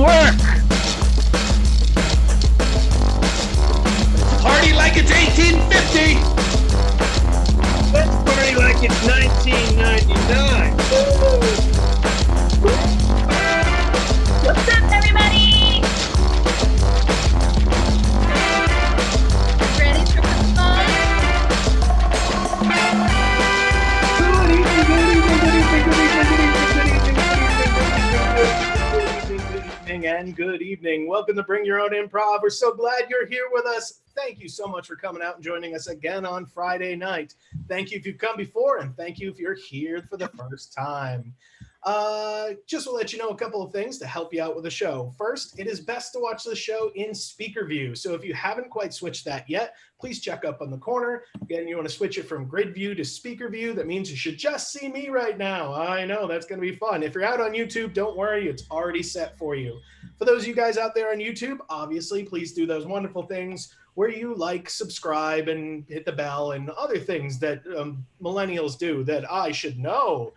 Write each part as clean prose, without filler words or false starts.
work. Party like it's 1850. Let's party like it's 1999. What's up, everybody? Ready for the fun? Good evening. Welcome to Bring Your Own Improv. We're so glad you're here with us. Thank you so much for coming out and joining us again on Friday night. Thank you if you've come before, and thank you if you're here for the first time. Just to let you know a couple of things to help you out with the show. First, it is best to watch the show in speaker view. So if you haven't quite switched that yet, please check up on the corner. Again, you want to switch it from grid view to speaker view. That means you should just see me right now. I know, that's going to be fun. If you're out on YouTube, don't worry, it's already set for you. For those of you guys out there on YouTube, obviously, please do those wonderful things where you like, subscribe, and hit the bell and other things that millennials do that I should know.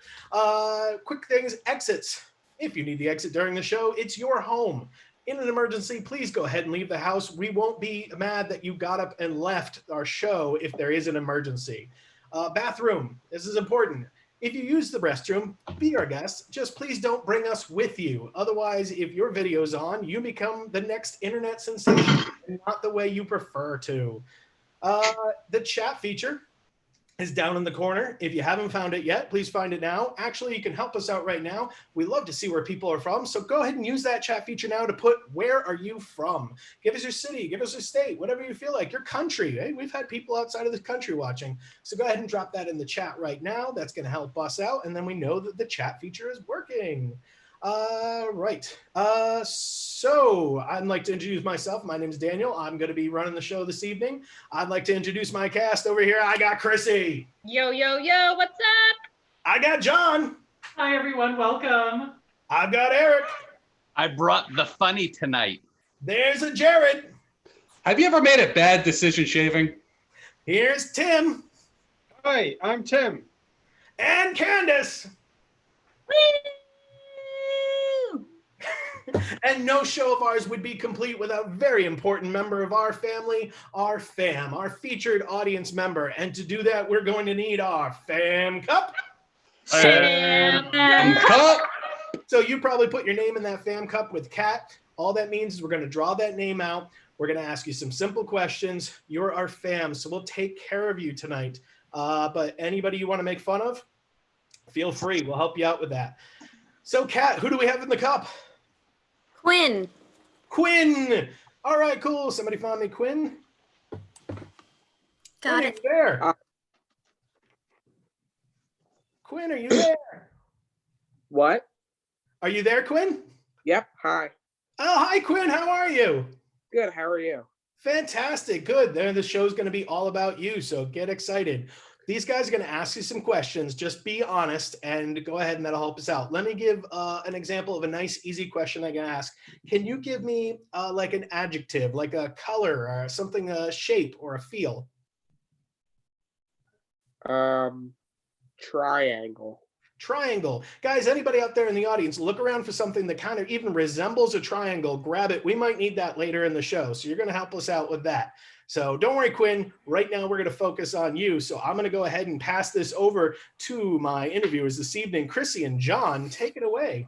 Quick things, exits. If you need the exit during the show, it's your home. In an emergency, please go ahead and leave the house. We won't be mad that you got up and left our show if there is an emergency. Bathroom, this is important. If you use the restroom, be our guest. Just please don't bring us with you. Otherwise, if your video's on, you become the next internet sensation, and not the way you prefer to. The chat feature is down in the corner. If you haven't found it yet, please find it now. Actually, you can help us out right now. We love to see where people are from. So go ahead and use that chat feature now to put, where are you from? Give us your city, give us your state, whatever you feel like, your country. Hey, we've had people outside of the country watching. So go ahead and drop that in the chat right now. That's gonna help us out. And then we know that the chat feature is working. Right. So I'd like to introduce myself. My name is Daniel. I'm going to be running the show this evening. I'd like to introduce my cast over here. I got Chrissy. Yo, yo, yo, what's up? I got John. Hi, everyone. Welcome. I've got Eric. I brought the funny tonight. There's a Jared. Have you ever made a bad decision shaving? Here's Tim. Hi, I'm Tim. And Candace. Woo! And no show of ours would be complete without a very important member of our family, our fam, our featured audience member. And to do that, we're going to need our fam cup. Fam Cup. So you probably put your name in that fam cup with Kat. All that means is we're going to draw that name out. We're going to ask you some simple questions. You're our fam, so we'll take care of you tonight. But anybody you want to make fun of, feel free. We'll help you out with that. So Kat, who do we have in the cup? Quinn. Quinn. All right, cool. Somebody find me Quinn. Got Quinn, it. are you there? Quinn, are you there? What? Are you there, Quinn? Yep. Hi. Oh, hi, Quinn. How are you? Good. How are you? Fantastic. Good. Then the show's going to be all about you, so get excited. These guys are going to ask you some questions. Just be honest and go ahead, and that'll help us out. Let me give an example of a nice, easy question I can ask. Can you give me like an adjective, like a color or something, a shape or a feel? Triangle. Triangle. Guys, anybody out there in the audience, look around for something that kind of even resembles a triangle. Grab it. We might need that later in the show, so you're going to help us out with that. So don't worry, Quinn. Right now, we're going to focus on you. So I'm going to go ahead and pass this over to my interviewers this evening. Chrissy and John, take it away.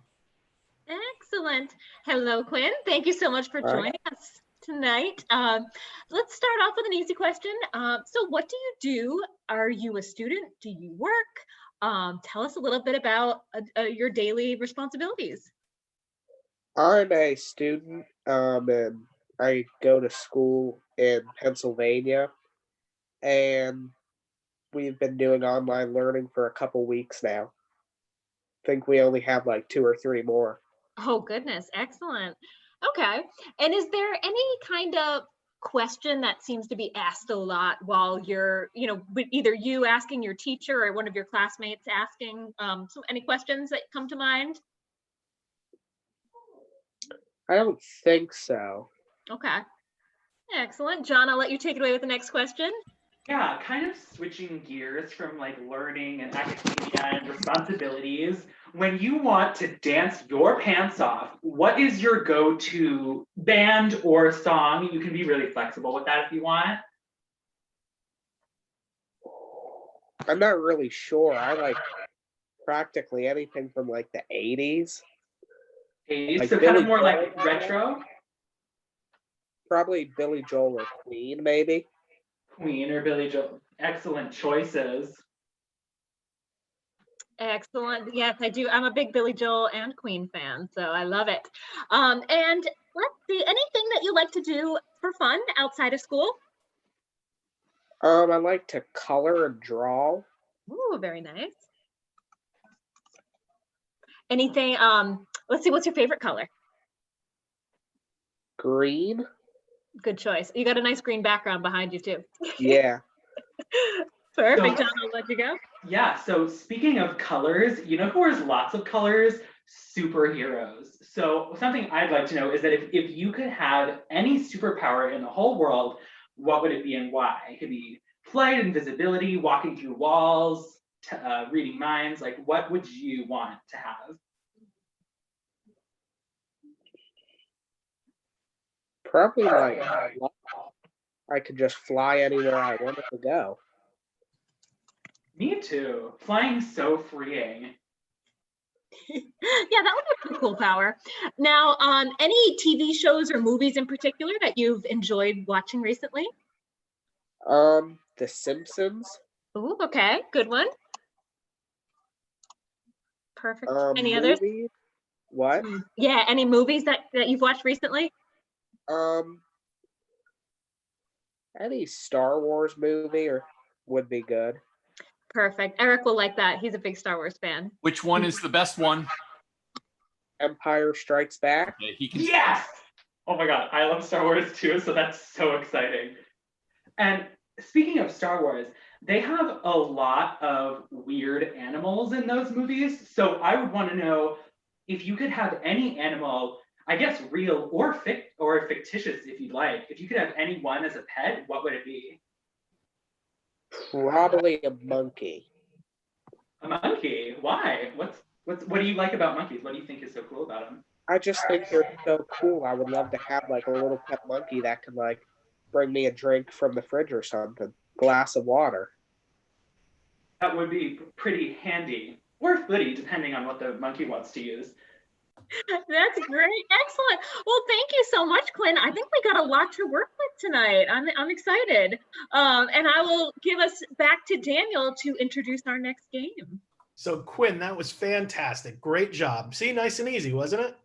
Excellent. Hello, Quinn. Thank you so much for joining us tonight. Let's start off with an easy question. So what do you do? Are you a student? Do you work? Tell us a little bit about your daily responsibilities. I'm a student, and I go to school in Pennsylvania, and we've been doing online learning for a couple weeks now. I think we only have like 2 or 3 more. Oh, goodness. Excellent. Okay. And is there any kind of question that seems to be asked a lot while you're, either you asking your teacher or one of your classmates asking, so any questions that come to mind? I don't think so. Okay. Excellent. John, I'll let you take it away with the next question. Yeah, kind of switching gears from like learning and academia and responsibilities. When you want to dance your pants off, what is your go-to band or song? You can be really flexible with that if you want. I'm not really sure. I like practically anything from like the 80s. 80s, Like so kind of Billy more like Joel? retro. Probably Billy Joel or Queen, maybe. Queen or Billy Joel. Excellent choices. Excellent. Yes, I do. I'm a big Billy Joel and Queen fan, so I love it. And let's see, anything that you like to do for fun outside of school? I like to color and draw. Ooh, very nice. Anything, let's see, what's your favorite color? Green. Good choice. You got a nice green background behind you too. Yeah. Perfect. John, I'll let you go. Yeah, so speaking of colors, you know who wears lots of colors? Superheroes. So something I'd like to know is that if you could have any superpower in the whole world, what would it be and why? It could be flight, invisibility, walking through walls, reading minds. Like, what would you want to have? Probably like I could just fly anywhere I wanted to go. Me too. Flying's so freeing. Yeah, that would be a pretty cool power. Now, any TV shows or movies in particular that you've enjoyed watching recently? The Simpsons. Ooh, okay, good one. Perfect. Any others? Movie. What? Yeah, any movies that you've watched recently? Any Star Wars movie or would be good. Perfect. Eric will like that. He's a big Star Wars fan. Which one is the best one? Empire Strikes Back. Yeah, he can. Yes! Oh my God, I love Star Wars too, so that's so exciting. And speaking of Star Wars, they have a lot of weird animals in those movies. So I would want to know if you could have any animal, I guess real or fictitious if you'd like. If you could have any one as a pet, what would it be? Probably a monkey. A monkey? Why? What do you like about monkeys? What do you think is so cool about them? I just think they're so cool. I would love to have like a little pet monkey that can like bring me a drink from the fridge or something. Glass of water. That would be pretty handy. Or footy, depending on what the monkey wants to use. That's great. Excellent. Well, thank you so much, Quinn. I think we got a lot to work with tonight. I'm excited. And I will give us back to Daniel to introduce our next game. So Quinn, that was fantastic. Great job. See, nice and easy, wasn't it?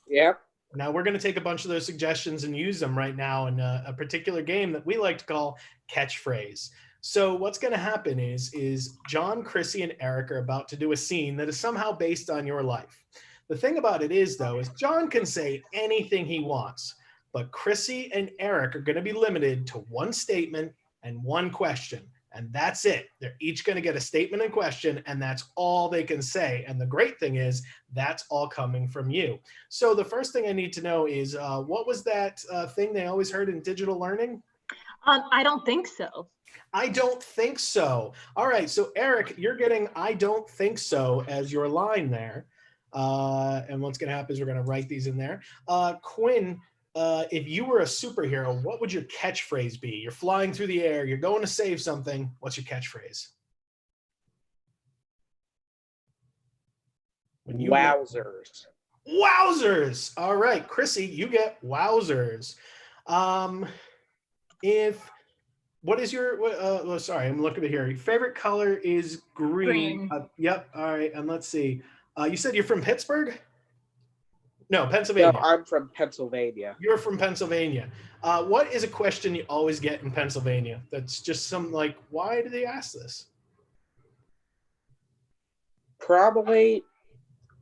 Yep. Now we're going to take a bunch of those suggestions and use them right now in a particular game that we like to call catchphrase. So what's going to happen is John, Chrissy, and Eric are about to do a scene that is somehow based on your life. The thing about it is, though, is John can say anything he wants, but Chrissy and Eric are going to be limited to one statement and one question. And that's it. They're each going to get a statement and question, and that's all they can say. And the great thing is that's all coming from you. So the first thing I need to know is what was that thing they always heard in digital learning? I don't think so. I don't think so. All right. So Eric, you're getting I don't think so as your line there. And what's going to happen is we're going to write these in there. Quinn, if you were a superhero, what would your catchphrase be? You're flying through the air. You're going to save something. What's your catchphrase? Wowzers. Wowzers. All right. Chrissy, you get wowzers. What is your, sorry, I'm looking at here. Your favorite color is green. Yep. All right. And let's see. You said you're from Pittsburgh? No, Pennsylvania. No, I'm from Pennsylvania. You're from Pennsylvania. What is a question you always get in Pennsylvania? That's just some like, why do they ask this? Probably,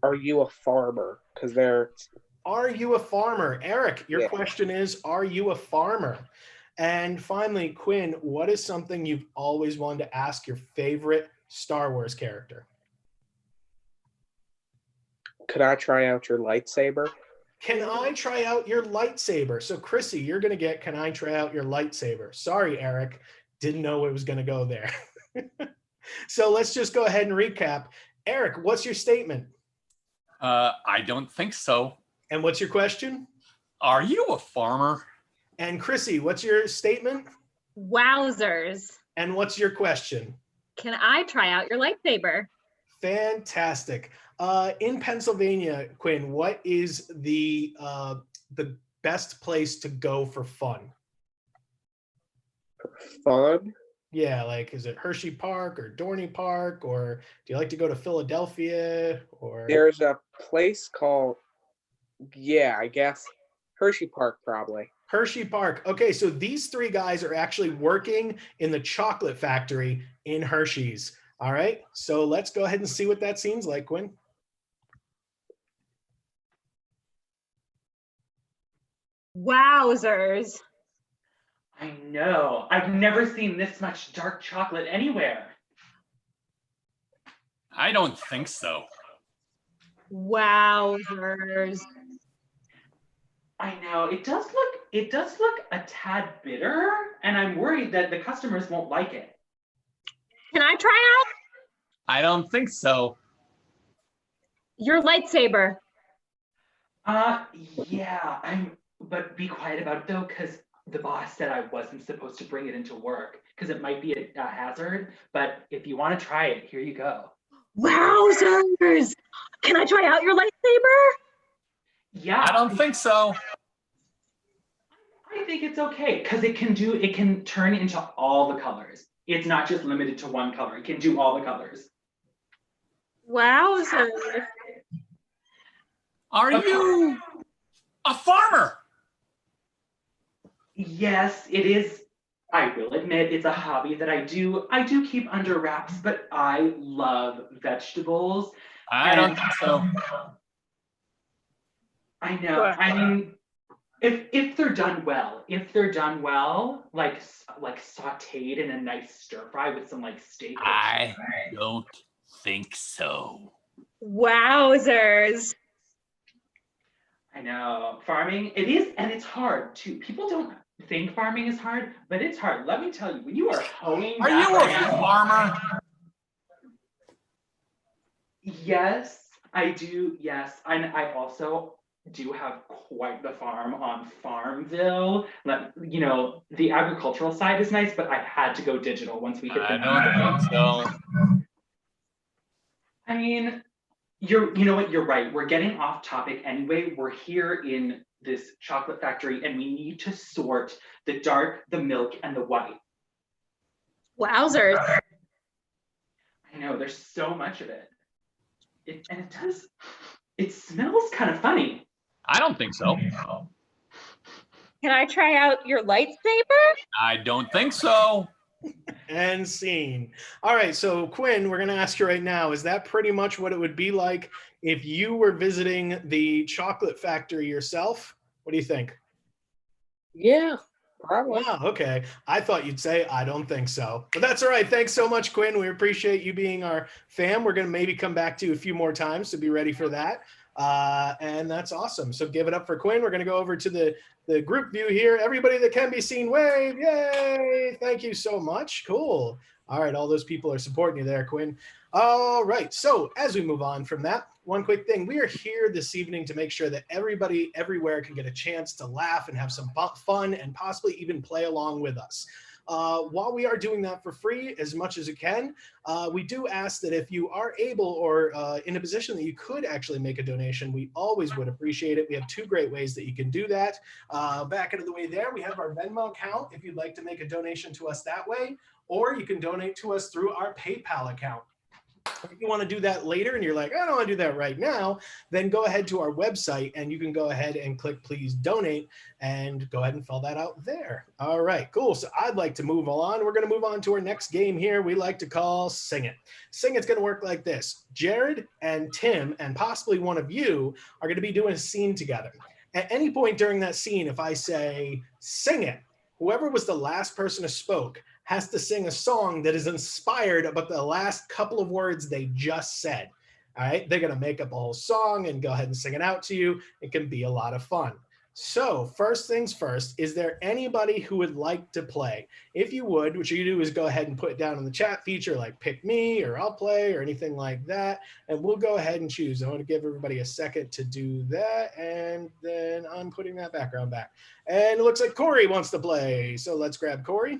are you a farmer? Because they're... Are you a farmer? Eric, your Yeah. question is, are you a farmer? And finally, Quinn, what is something you've always wanted to ask your favorite Star Wars character? Could I try out your lightsaber? Can I try out your lightsaber? So Chrissy, you're going to get, can I try out your lightsaber? Sorry, Eric. Didn't know it was going to go there. So let's just go ahead and recap. Eric, what's your statement? I don't think so. And what's your question? Are you a farmer? And Chrissy, what's your statement? Wowzers. And what's your question? Can I try out your lightsaber? Fantastic. In Pennsylvania, Quinn, what is the best place to go for fun? Fun? Yeah, like is it Hershey Park or Dorney Park, or do you like to go to Philadelphia? Or There's a place called, yeah, I guess Hershey Park probably. Hershey Park. Okay, so these three guys are actually working in the chocolate factory in Hershey's. All right, so let's go ahead and see what that seems like, Quinn. Wowzers. I know. I've never seen this much dark chocolate anywhere. I don't think so. Wowzers. I know. It does look a tad bitter, and I'm worried that the customers won't like it. Can I try out I don't think so. your lightsaber? Yeah, but be quiet about it though, because the boss said I wasn't supposed to bring it into work because it might be a hazard. But if you want to try it, here you go. Wowzers. Can I try out your lightsaber? Yeah. I don't think so. I think it's okay because it can turn into all the colors. It's not just limited to one color. It can do all the colors. Wowzers. Are you a farmer? Yes, it is. I will admit it's a hobby that I do keep under wraps, but I love vegetables. I don't think so. I know. I mean, if they're done well, like sautéed in a nice stir fry with some like steak. I don't think so. Wowzers. I know. Farming, it is, and it's hard too. People don't think farming is hard, but it's hard. Let me tell you, when you are hoeing Are that you a land- farmer? Yes, I do. Yes, and I also do have quite the farm on Farmville. You know, the agricultural side is nice, but I had to go digital once we hit the I don't think so. I mean, you know what? You're right. We're getting off topic anyway. We're here in this chocolate factory, and we need to sort the dark, the milk, and the white. Wowzers. I know there's so much of it. It smells kind of funny. I don't think so. Can I try out your lightsaber? I don't think so. And scene. All right, so Quinn, we're going to ask you right now, is that pretty much what it would be like if you were visiting the chocolate factory yourself? What do you think? Yeah, probably. Wow, okay. I thought you'd say, I don't think so. But that's all right. Thanks so much, Quinn. We appreciate you being our fam. We're going to maybe come back to you a few more times, so be ready for that. And that's awesome. So give it up for Quinn. We're going to go over to the group view here. Everybody that can be seen, wave. Yay. Thank you so much. Cool. All right. All those people are supporting you there, Quinn. All right. So as we move on from that, one quick thing. We are here this evening to make sure that everybody everywhere can get a chance to laugh and have some fun and possibly even play along with us. While we are doing that for free as much as you can, we do ask that if you are able or in a position that you could actually make a donation, we always would appreciate it. We have two great ways that you can do that. Back into the way there, we have our Venmo account if you'd like to make a donation to us that way, or you can donate to us through our PayPal account. If you want to do that later and you're like, I don't want to do that right now, then go ahead to our website and you can go ahead and click please donate and go ahead and fill that out there. All right, cool. So I'd like to move on. We're going to move on to our next game here we like to call Sing It. Sing It's going to work like this. Jared and Tim and possibly one of you are going to be doing a scene together. At any point during that scene, if I say sing it, whoever was the last person who spoke has to sing a song that is inspired about the last couple of words they just said. All right, they're going to make up a whole song and go ahead and sing it out to you. It can be a lot of fun. So first things first, is there anybody who would like to play? If you would, what you do is go ahead and put it down in the chat feature, like pick me or I'll play or anything like that. And we'll go ahead and choose. I want to give everybody a second to do that. And then I'm putting that background back. And it looks like Corey wants to play. So let's grab Corey.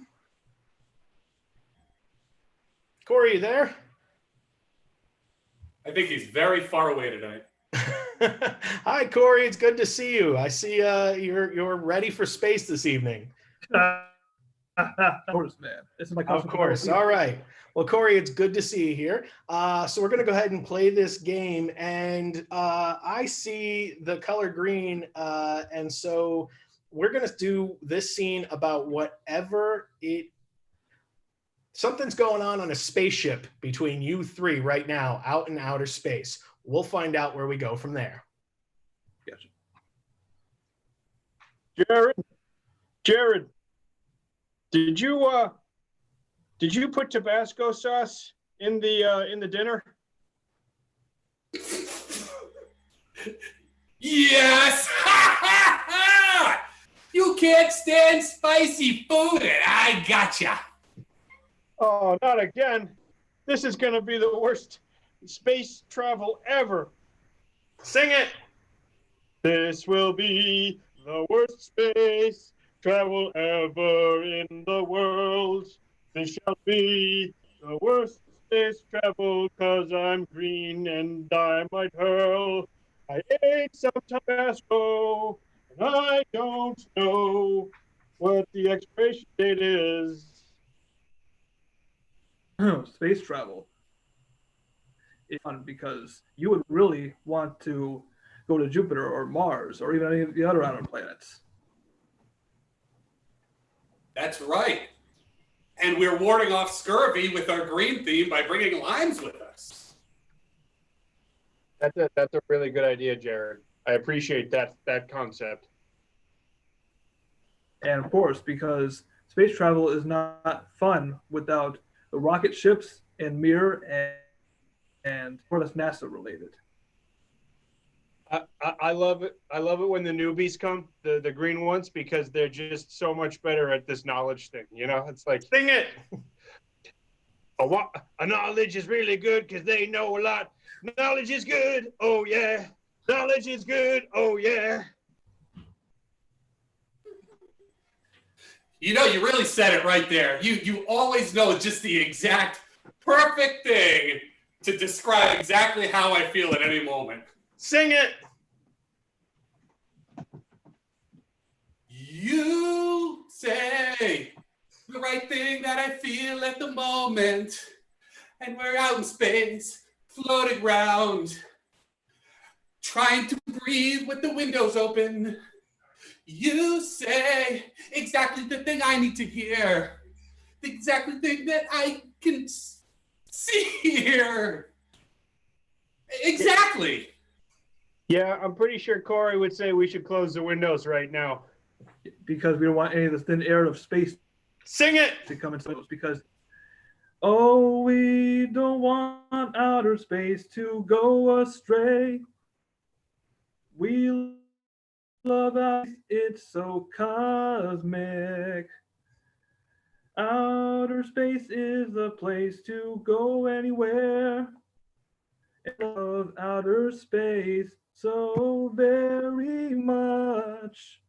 Corey, you there? I think he's very far away tonight. Hi, Corey. It's good to see you. I see you're ready for space this evening. Of course, man. This is my Of course. All right. Well, Corey, it's good to see you here. So we're going to go ahead and play this game. And I see the color green. And so we're going to do this scene about whatever something's going on a spaceship between you three right now out in outer space. We'll find out where we go from there. Gotcha. Jared, did you put Tabasco sauce in the dinner? Yes! You can't stand spicy food, and I gotcha. Oh, not again. This is gonna be the worst space travel ever. Sing it. This will be the worst space travel ever in the world. This shall be the worst space travel, 'cause I'm green and I might hurl. I ate some Tabasco and I don't know what the expiration date is. Space travel is fun because you would really want to go to Jupiter or Mars or even any of the other outer planets. That's right. And we're warding off scurvy with our green theme by bringing limes with us. That's a really good idea, Jared. I appreciate that concept. And of course, because space travel is not fun without the rocket ships and Mir and more or less NASA related. I love it. I love it when the newbies come, the green ones, because they're just so much better at this knowledge thing. You know, it's like, Sing it. A knowledge is really good because they know a lot. Knowledge is good. Oh yeah. Knowledge is good. Oh yeah. You know, you really said it right there. You always know just the exact perfect thing to describe exactly how I feel at any moment. Sing it. You say the right thing that I feel at the moment, and we're out in space, floating around, trying to breathe with the windows open. You say exactly the thing I need to hear, the exactly thing that I can see here. Exactly. Yeah, I'm pretty sure Corey would say we should close the windows right now. Because we don't want any of the thin air of space Sing it. to come into us. Because, oh, we don't want outer space to go astray. We love out, it's so cosmic. Outer space is the place to go anywhere. I love outer space so very much.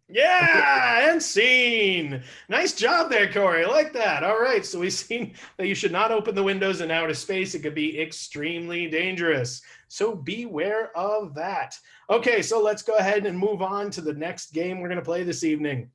Yeah, and scene. Nice job there, Corey. I like that. All right, so we've seen that you should not open the windows in outer space. It could be extremely dangerous. So beware of that. Okay, so let's go ahead and move on to the next game we're going to play this evening.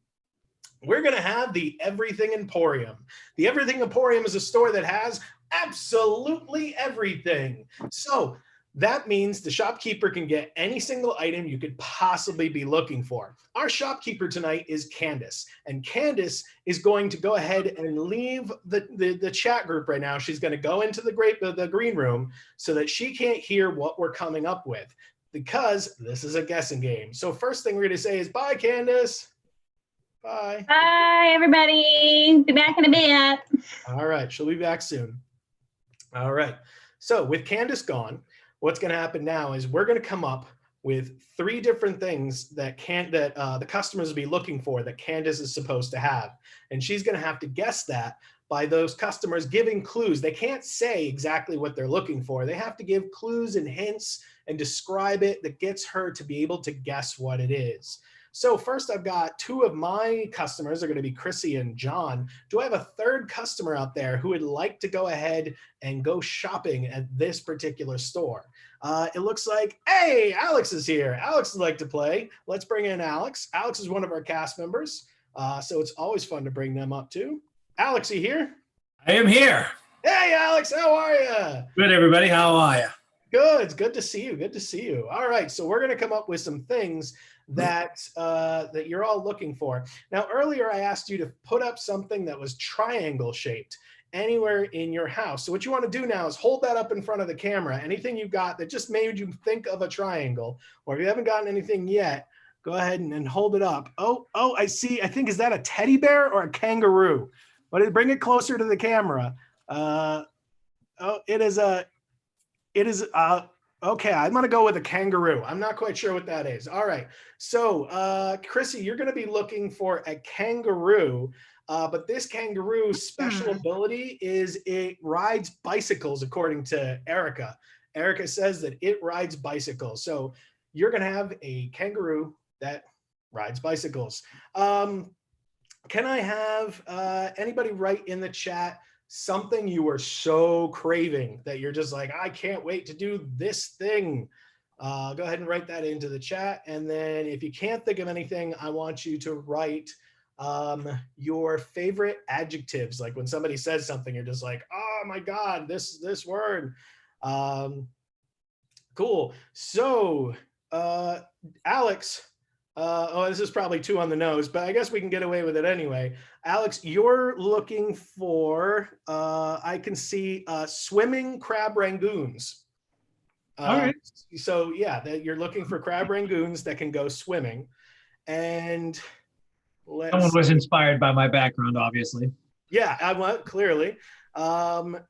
We're going to have the Everything Emporium. The Everything Emporium is a store that has absolutely everything. So that means the shopkeeper can get any single item you could possibly be looking for. Our shopkeeper tonight is Candace, and Candace is going to go ahead and leave the chat group right now. She's going to go into the green room so that she can't hear what we're coming up with, because this is a guessing game. So first thing we're going to say is bye, Candace. Bye. Bye, everybody. Be back in a bit. All right, she'll be back soon. All right, so with Candace gone, what's going to happen now is we're going to come up with 3 different things that the customers will be looking for that Candace is supposed to have. And she's going to have to guess that by those customers giving clues. They can't say exactly what they're looking for. They have to give clues and hints and describe it that gets her to be able to guess what it is. So first I've got 2 of my customers are going to be Chrissy and John. Do I have a 3rd customer out there who would like to go ahead and go shopping at this particular store? It looks like, hey, Alex is here. Alex would like to play. Let's bring in Alex. Alex is one of our cast members. So it's always fun to bring them up too. Alex, you here? I am here. Hey, Alex, how are you? Good, everybody. How are you? Good. It's good to see you. Good to see you. All right. So we're going to come up with some things that that you're all looking for. Now, earlier I asked you to put up something that was triangle shaped anywhere in your house. So what you want to do now is hold that up in front of the camera. Anything you've got that just made you think of a triangle, or if you haven't gotten anything yet, go ahead and hold it up. Oh, I see. I think, is that a teddy bear or a kangaroo? But bring it closer to the camera. It is okay, I'm gonna go with a kangaroo. I'm not quite sure what that is. All right, so Chrissy, you're gonna be looking for a kangaroo, but this kangaroo's special ability is it rides bicycles, according to Erica. Erica says that it rides bicycles. So you're gonna have a kangaroo that rides bicycles. Can I have anybody write in the chat something you were so craving that you're just like, I can't wait to do this thing? Go ahead and write that into the chat. And then if you can't think of anything, I want you to write your favorite adjectives. Like when somebody says something, you're just like, oh my God, this word. Cool. So Alex, this is probably too on the nose, but I guess we can get away with it anyway. Alex, you're looking for, I can see swimming crab rangoons. All right. So yeah, you're looking for crab rangoons that can go swimming. And Someone was inspired by my background, obviously. Yeah, I want clearly. And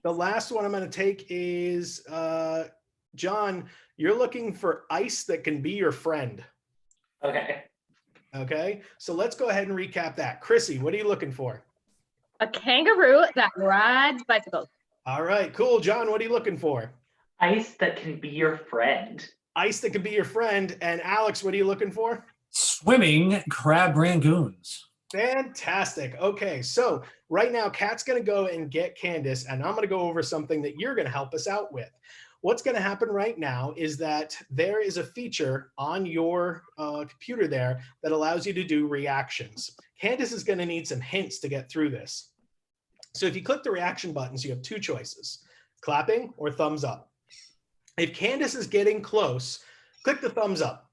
the last one I'm going to take is John, you're looking for ice that can be your friend. Okay. Okay, so let's go ahead and recap that. Chrissy, what are you looking for? A kangaroo that rides bicycles. All right, cool. John, what are you looking for? Ice that can be your friend. Ice that can be your friend. And Alex, what are you looking for? Swimming crab rangoons. Fantastic. Okay, so right now, Kat's going to go and get Candace, and I'm going to go over something that you're going to help us out with. What's going to happen right now is that there is a feature on your computer there that allows you to do reactions. Candace is going to need some hints to get through this. So if you click the reaction buttons, you have 2 choices, clapping or thumbs up. If Candace is getting close, click the thumbs up.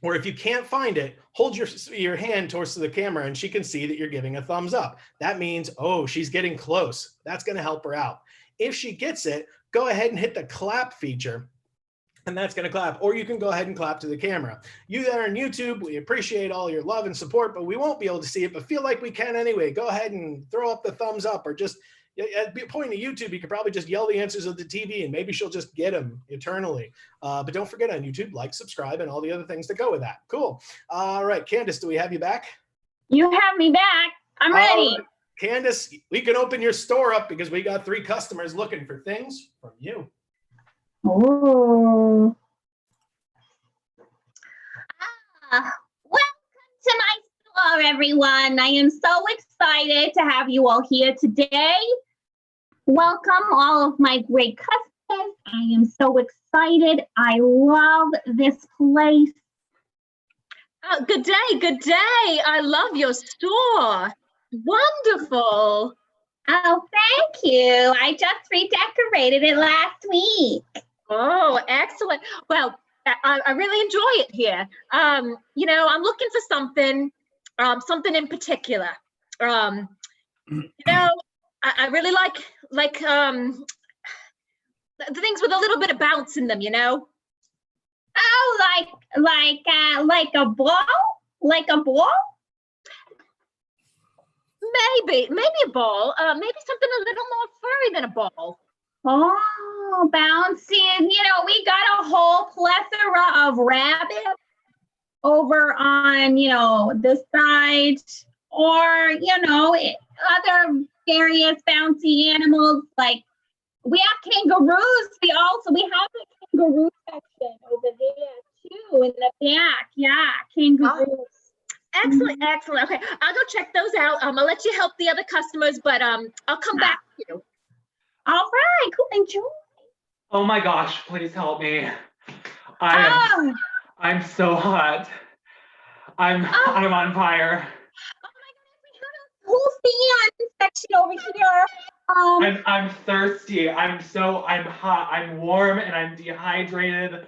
Or if you can't find it, hold your hand towards the camera and she can see that you're giving a thumbs up. That means, oh, she's getting close. That's going to help her out. If she gets it, go ahead and hit the clap feature, and that's going to clap. Or you can go ahead and clap to the camera. You that are on YouTube, we appreciate all your love and support, but we won't be able to see it, but feel like we can anyway. Go ahead and throw up the thumbs up, or just at the point of YouTube, you could probably just yell the answers at the TV and maybe she'll just get them eternally. But don't forget on YouTube, like, subscribe, and all the other things that go with that. Cool. All right, Candace, do we have you back? You have me back. I'm ready. Right. Candace, we can open your store up because we got 3 customers looking for things from you. Oh. Welcome to my store, everyone. I am so excited to have you all here today. Welcome all of my great customers. I am so excited. I love this place. Oh, good day, good day. I love your store. Wonderful. Oh, thank you. I just redecorated it last week. Oh, excellent. Well, I really enjoy it here. You know, I'm looking for something in particular. You know, I really like the things with a little bit of bounce in them, you know? Oh, like a ball? Like a ball? Maybe a ball. Maybe something a little more furry than a ball. Oh, Oh, bouncy. We got a whole plethora of rabbits over on, the side, or, other various bouncy animals. Like, we have kangaroos. We have a kangaroo section over there too in the back. Yeah, kangaroos. Excellent, excellent. Okay, I'll go check those out. I'll let you help the other customers, but I'll come back to you. All right, cool. Enjoy. Oh my gosh, please help me. I'm so hot. I'm on fire. Whole fan section over here. I'm thirsty. I'm hot. I'm warm and I'm dehydrated.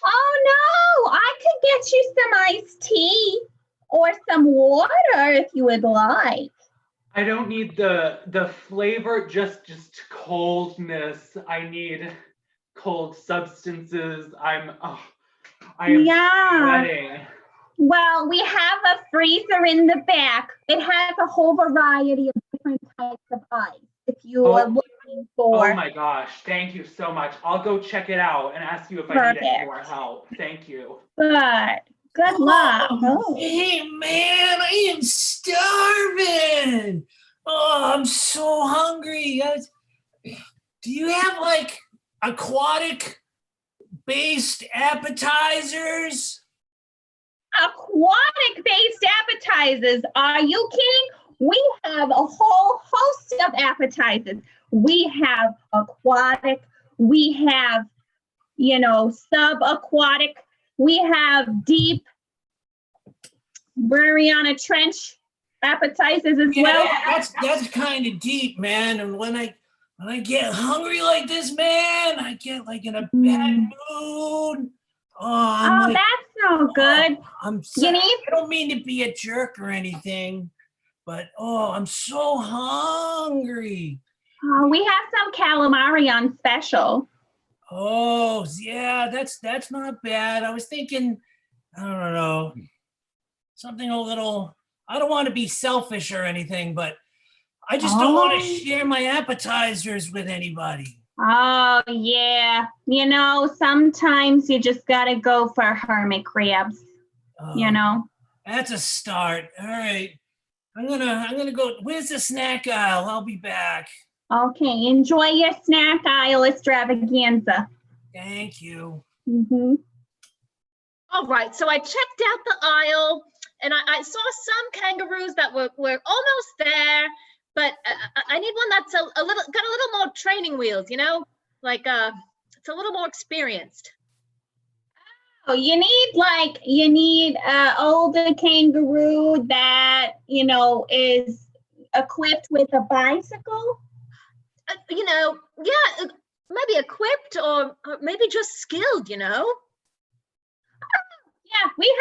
Oh no, I could get you some iced tea or some water if you would like. I don't need the flavor, just coldness. I need cold substances. I am sweating. Well, we have a freezer in the back. It has a whole variety of different types of ice if you are looking for. Oh my gosh, thank you so much. I'll go check it out and ask you if I need any more help. Thank you. Good luck. Hey man, I am starving. Oh, I'm so hungry. Do you have like aquatic based appetizers? Aquatic based appetizers? Are you kidding? We have a whole host of appetizers. We have aquatic, we have, subaquatic, we have deep Mariana Trench appetizers as well. That's kind of deep, man. And when I get hungry like this, man, I get like in a bad mood. That's no good. I'm sorry. I don't mean to be a jerk or anything, but I'm so hungry. We have some calamari on special. Oh yeah, that's not bad. I was thinking, I don't know, something a little. I don't want to be selfish or anything, but I just don't want to share my appetizers with anybody. Oh, yeah. Sometimes you just got to go for hermit crabs, That's a start. All right. I'm gonna go. Where's the snack aisle? I'll be back. Okay. Enjoy your snack aisle extravaganza. Thank you. Mm-hmm. All right, so I checked out the aisle and I saw some kangaroos that were almost there, but I need one that's got a little more training wheels, like it's a little more experienced. Oh, you need older kangaroo that, is equipped with a bicycle. Yeah, maybe equipped or maybe just skilled, Yeah, we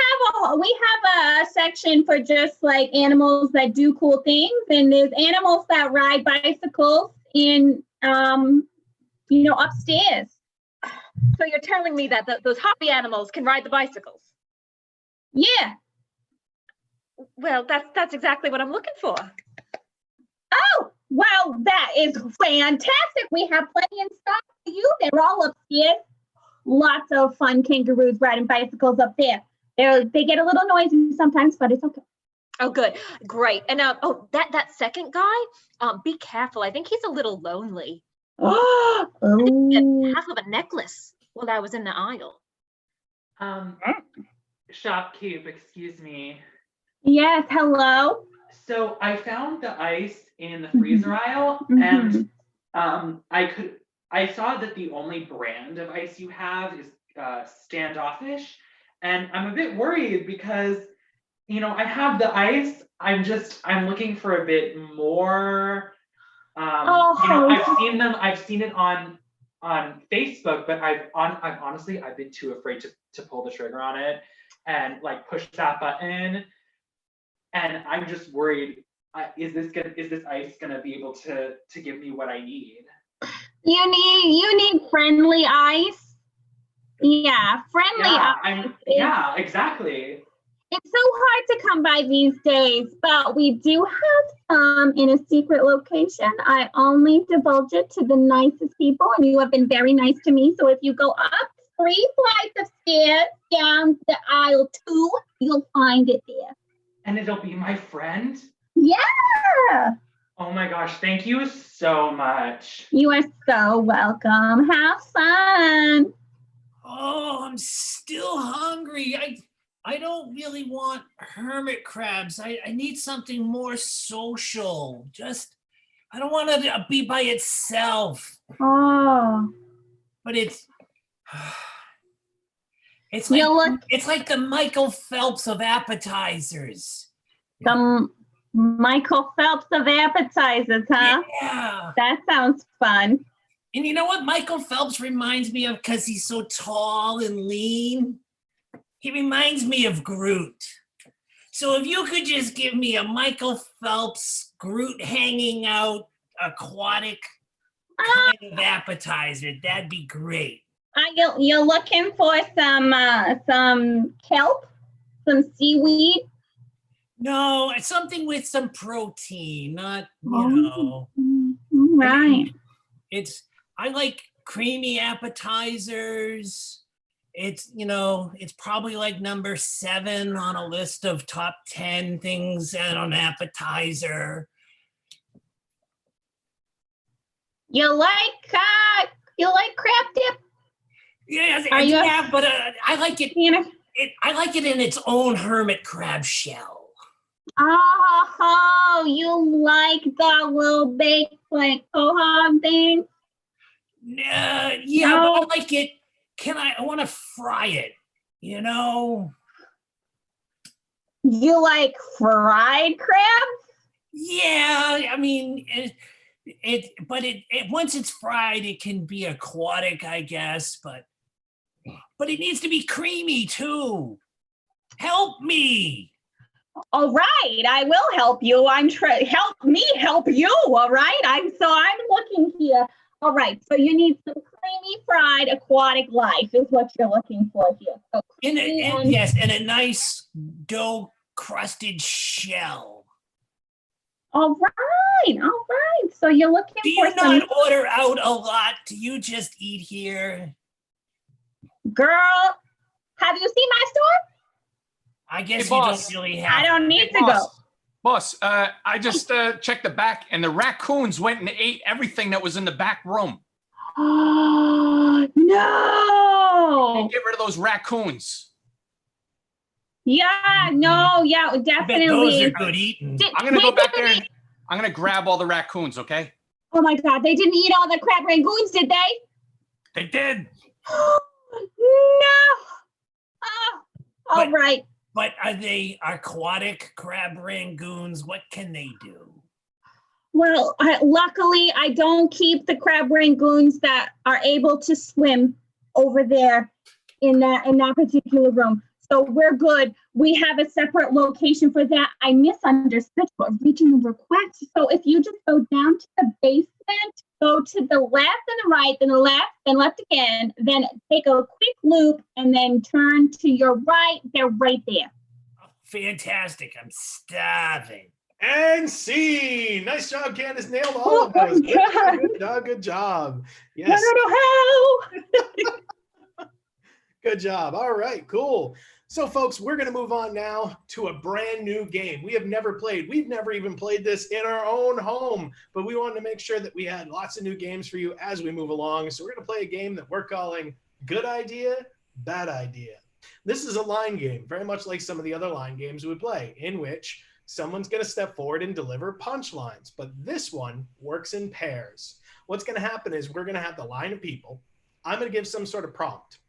have a section for just like animals that do cool things, and there's animals that ride bicycles in upstairs. So you're telling me that those hobby animals can ride the bicycles? Yeah. Well, that's exactly what I'm looking for. Oh, well, that is fantastic. We have plenty in stock for you. They're all upstairs. Lots of fun kangaroos riding bicycles up there. They get a little noisy sometimes, but it's okay. Oh, good. Great. And that second guy, be careful. I think he's a little lonely. Oh. Half of a necklace while I was in the aisle. Shopkeep, excuse me. Yes, hello. So I found the ice in the freezer aisle, and I saw that the only brand of ice you have is Standoffish, and I'm a bit worried because I have the ice. I'm looking for a bit more. I've seen it on Facebook, but I've honestly been too afraid to pull the trigger on it and like push that button, and I'm just worried. Is this ice gonna be able to give me what I need? You need friendly ice. Yeah, friendly ice. Yeah, exactly. It's so hard to come by these days, but we do have some in a secret location. I only divulge it to the nicest people, and you have been very nice to me. So if you go up 3 flights of stairs down the aisle 2, you'll find it there. And it'll be my friend? Yeah! Oh my gosh, thank you so much. You are so welcome. Have fun. Oh, I'm still hungry. I don't really want hermit crabs. I need something more social. I don't want it to be by itself. Oh. But it's You it's like the Michael Phelps of appetizers. The Michael Phelps of appetizers, huh? Yeah. That sounds fun. And you know what Michael Phelps reminds me of because he's so tall and lean? He reminds me of Groot. So if you could just give me a Michael Phelps, Groot hanging out, aquatic kind of appetizer, that'd be great. You're looking for some kelp, some seaweed? No, it's something with some protein, not, Right. I like creamy appetizers. It's probably like number 7 on a list of top 10 things on an appetizer. You like crab dip? Yes, Are you but I like it. I like it in its own hermit crab shell. Oh, you like the little baked like quahog thing? Yeah, No. but I like it. I want to fry it, You like fried crab? Yeah, I mean, but once it's fried, it can be aquatic, I guess, but it needs to be creamy too. Help me. All right, I will help you. Help me help you. All right, I'm looking here. All right, so you need some creamy fried aquatic life is what you're looking for here. So Yes, and a nice dough crusted shell. All right. So you're looking Do for you not order out a lot? Do you just eat here? Girl, have you seen my store? I guess Hey, you boss. don't really have. I don't need to go. Boss, I just checked the back, and the raccoons went and ate everything that was in the back room. Oh, no. Get rid of those raccoons. Yeah, definitely. Those are good eating. I'm going to go back there and I'm going to grab all the raccoons, okay? Oh my God, they didn't eat all the crab rangoons, did they? They did. No. Oh, all right. But are they aquatic crab rangoons? What can they do? Well, luckily, I don't keep the crab rangoons that are able to swim over there in that particular room. So we're good. We have a separate location for that. I misunderstood your original request. So if you just go down to the basement, go to the left and the right, then the left, then left again, then take a quick loop and then turn to your right. They're right there. Oh, fantastic. I'm starving. And scene. Nice job, Candace. Nailed all of those. Good job. Yes. Good job. All right, cool. So, folks, we're going to move on now to a brand new game we have never played. We've never even played this in our own home, but we wanted to make sure that we had lots of new games for you as we move along. So we're going to play a game that we're calling Good Idea, Bad Idea. This is a line game, very much like some of the other line games we play, in which someone's going to step forward and deliver punchlines, but this one works in pairs. What's going to happen is we're going to have the line of people. I'm going to give some sort of prompt.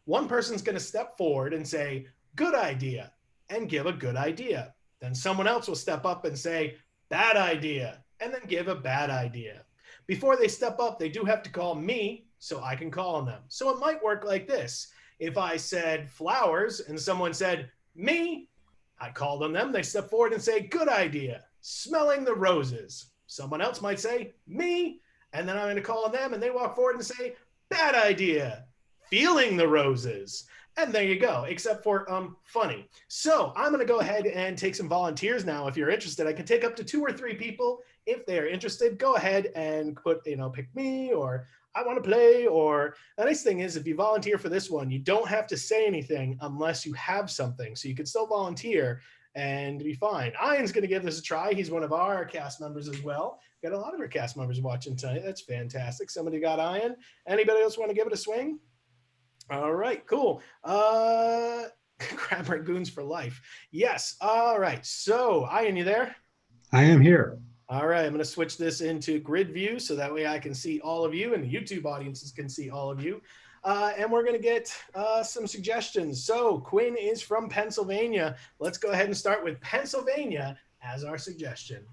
One person's going to step forward and say, good idea, and give a good idea. Then someone else will step up and say, bad idea, and then give a bad idea. Before they step up, they do have to call me so I can call on them. So it might work like this. If I said flowers and someone said me, I called on them. They step forward and say, good idea, smelling the roses. Someone else might say me, and then I'm going to call on them and they walk forward and say, bad idea, feeling the roses. And there you go, except for funny. So I'm going to go ahead and take some volunteers now. If you're interested, I can take up to 2 or 3 people. If they are interested, go ahead and put, pick me, or I want to play. Or the nice thing is, if you volunteer for this one, you don't have to say anything unless you have something. So you can still volunteer and be fine. Ian's going to give this a try. He's one of our cast members as well. Got a lot of our cast members watching tonight. That's fantastic. Somebody got Ian. Anybody else want to give it a swing? All right, cool. Crab Rangoons for life. Yes. All right. So, Ian, you there? I am here. All right. I'm going to switch this into grid view so that way I can see all of you and the YouTube audiences can see all of you. And we're going to get some suggestions. So, Quinn is from Pennsylvania. Let's go ahead and start with Pennsylvania as our suggestion.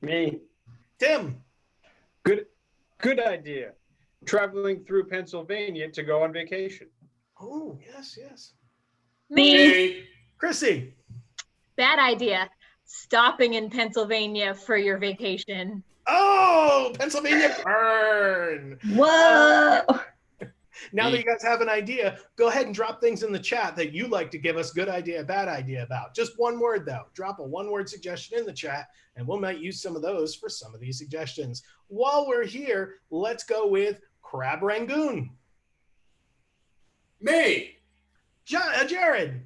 Me. Tim. Good idea. Traveling through Pennsylvania to go on vacation. Oh, yes, yes. Me. Chrissy. Bad idea. Stopping in Pennsylvania for your vacation. Oh, Pennsylvania burn. Whoa. Now that you guys have an idea, go ahead and drop things in the chat that you like to give us good idea, bad idea about. Just one word, though. Drop a one-word suggestion in the chat, and we might use some of those for some of these suggestions. While we're here, let's go with Crab Rangoon. Me. Jared.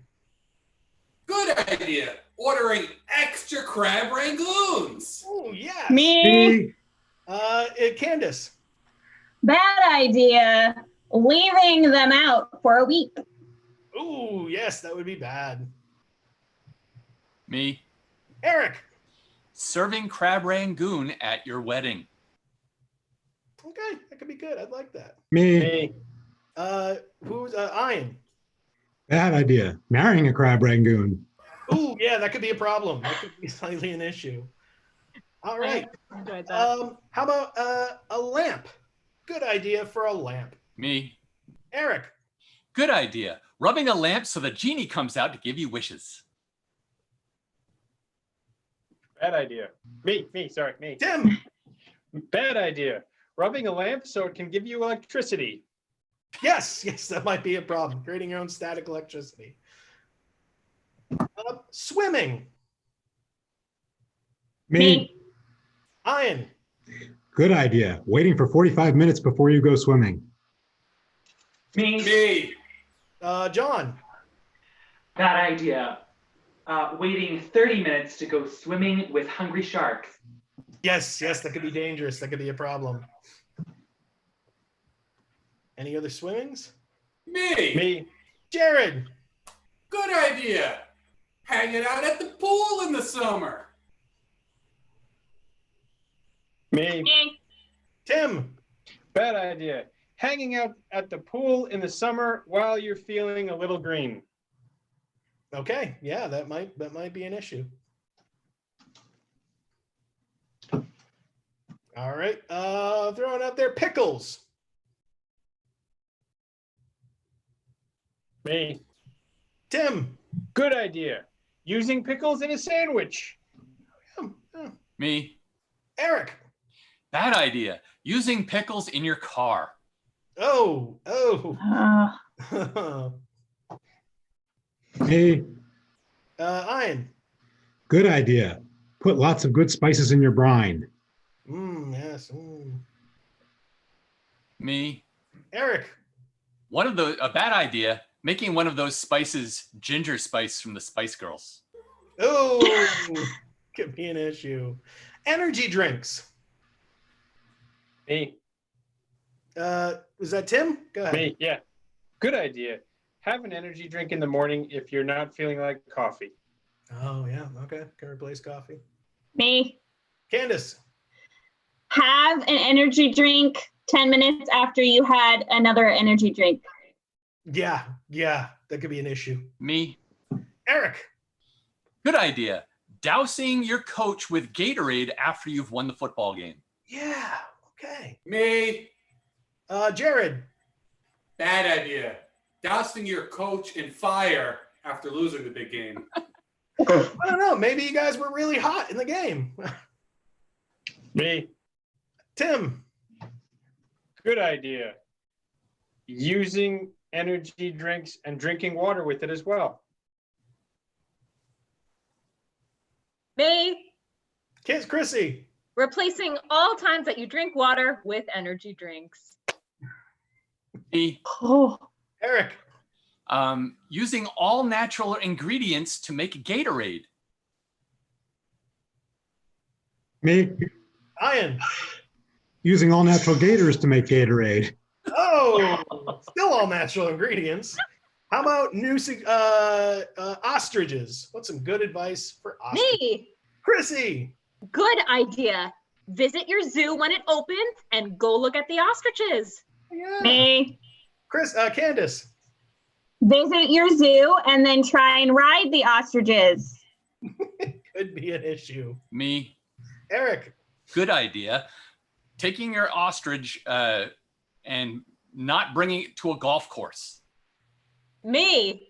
Good idea. Ordering extra crab rangoons. Oh, yes. Me. Candace. Bad idea. Leaving them out for a week. Oh, yes, that would be bad. Me. Eric. Serving crab rangoon at your wedding. Okay, that could be good. I'd like that. Me. Who's Ian? Bad idea. Marrying a crab rangoon. Oh, yeah, that could be a problem. That could be slightly an issue. All right. I enjoyed that. How about a lamp? Good idea for a lamp. Me. Eric. Good idea. Rubbing a lamp so the genie comes out to give you wishes. Bad idea. Me. Tim. Bad idea. Rubbing a lamp so it can give you electricity. Yes, that might be a problem. Creating your own static electricity. Swimming. Me. Ian. Good idea. Waiting for 45 minutes before you go swimming. Me. John. Bad idea. Waiting 30 minutes to go swimming with hungry sharks. Yes, that could be dangerous. That could be a problem. Any other swimmings? Me. Jared. Good idea. Hanging out at the pool in the summer. Me. Tim. Bad idea. Hanging out at the pool in the summer while you're feeling a little green. Okay, yeah, that might be an issue. All right, throwing out there pickles. Me. Tim. Good idea. Using pickles in a sandwich. Me. Eric. Bad idea. Using pickles in your car. Oh. Me. Ian. Good idea. Put lots of good spices in your brine. Yes. Me. Eric. A bad idea. Making one of those spices ginger spice from the Spice Girls. Oh, could be an issue. Energy drinks. Me. Was that Tim? Go ahead. Me, yeah. Good idea. Have an energy drink in the morning if you're not feeling like coffee. Oh, yeah. Okay. Can replace coffee. Me. Candace. Have an energy drink 10 minutes after you had another energy drink. Yeah. That could be an issue. Me. Eric. Good idea. Dousing your coach with Gatorade after you've won the football game. Yeah. Okay. Me. Jared. Bad idea. Dousing your coach in fire after losing the big game. I don't know. Maybe you guys were really hot in the game. Me. Tim. Good idea. using energy drinks and drinking water with it as well. Me, Kids, Chrissy. replacing all times that you drink water with energy drinks. Me, Oh, Eric. using all natural ingredients to make a Gatorade. Me, Ian. using all natural gators to make Gatorade. Oh, still all natural ingredients. How about new ostriches? What's some good advice for ostriches? Me, Chrissy. good idea. Visit your zoo when it opens and go look at the ostriches. Yeah. me. Candace. Visit your zoo and then try and ride the ostriches. Could be an issue. Me, Eric. good idea. Taking your ostrich and not bringing it to a golf course. Me,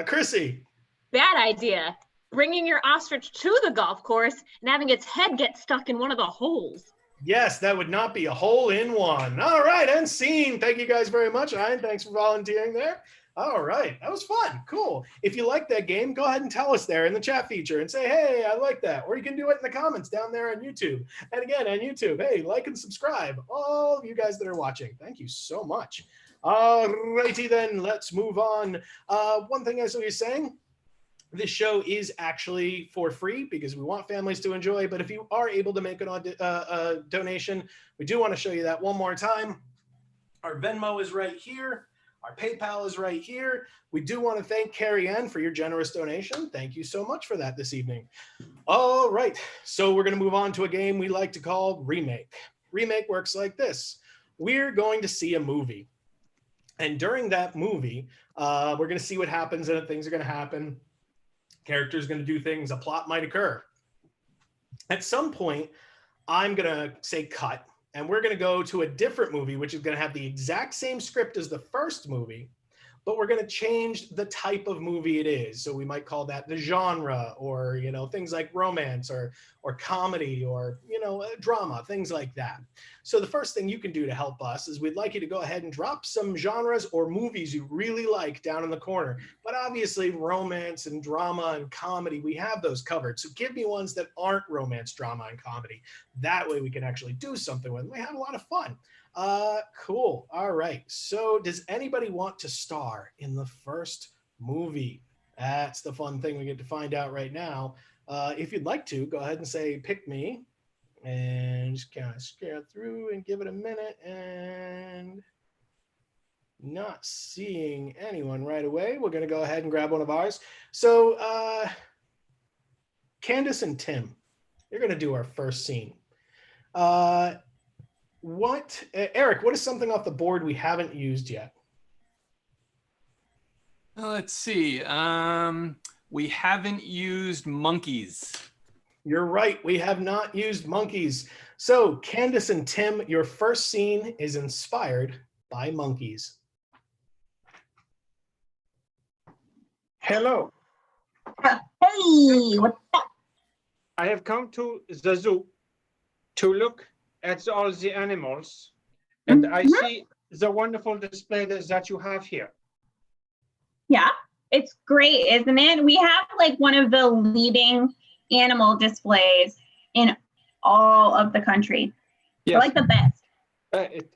Chrissy. bad idea. Bringing your ostrich to the golf course and having its head get stuck in one of the holes. Yes, that would not be a hole in one. All right, and scene. Thank you guys very much. Ian, thanks for volunteering there. All right, that was fun. Cool. If you like that game, go ahead and tell us there in the chat feature and say, hey, I like that. Or you can do it in the comments down there on YouTube. And again, on YouTube, hey, like and subscribe. All of you guys that are watching, thank you so much. All righty then, let's move on. One thing as we were saying, this show is actually for free because we want families to enjoy. But if you are able to make a donation, we do want to show you that one more time. Our Venmo is right here. Our PayPal is right here. We do want to thank Carrie Ann for your generous donation. Thank you so much for that this evening. All right, so we're going to move on to a game we like to call Remake. Remake works like this. We're going to see a movie. And during that movie, we're going to see what happens and things are going to happen. Character's going to do things, a plot might occur. At some point, I'm going to say cut, and we're going to go to a different movie, which is going to have the exact same script as the first movie, but we're going to change the type of movie it is. So we might call that the genre, or, you know, things like romance or comedy or, you know, drama, things like that. So the first thing you can do to help us is we'd like you to go ahead and drop some genres or movies you really like down in the corner. But obviously romance and drama and comedy, we have those covered. So give me ones that aren't romance, drama, and comedy. That way we can actually do something with them. We have a lot of fun. Cool. All right. So does anybody want to star in the first movie? That's the fun thing we get to find out right now. If you'd like to, go ahead and say, pick me, and just kind of scale through and give it a minute, and not seeing anyone right away. We're going to go ahead and grab one of ours. So Candace and Tim, you're going to do our first scene. Eric, what is something off the board we haven't used yet? Let's see. We haven't used monkeys. You're right. We have not used monkeys. So Candace and Tim, your first scene is inspired by monkeys. Hello. Hey, what's up? I have come to the zoo to look at all the animals, and I see the wonderful display that you have here. Yeah, it's great, isn't it? We have like one of the leading animal displays in all of the country. Yes. I like the best.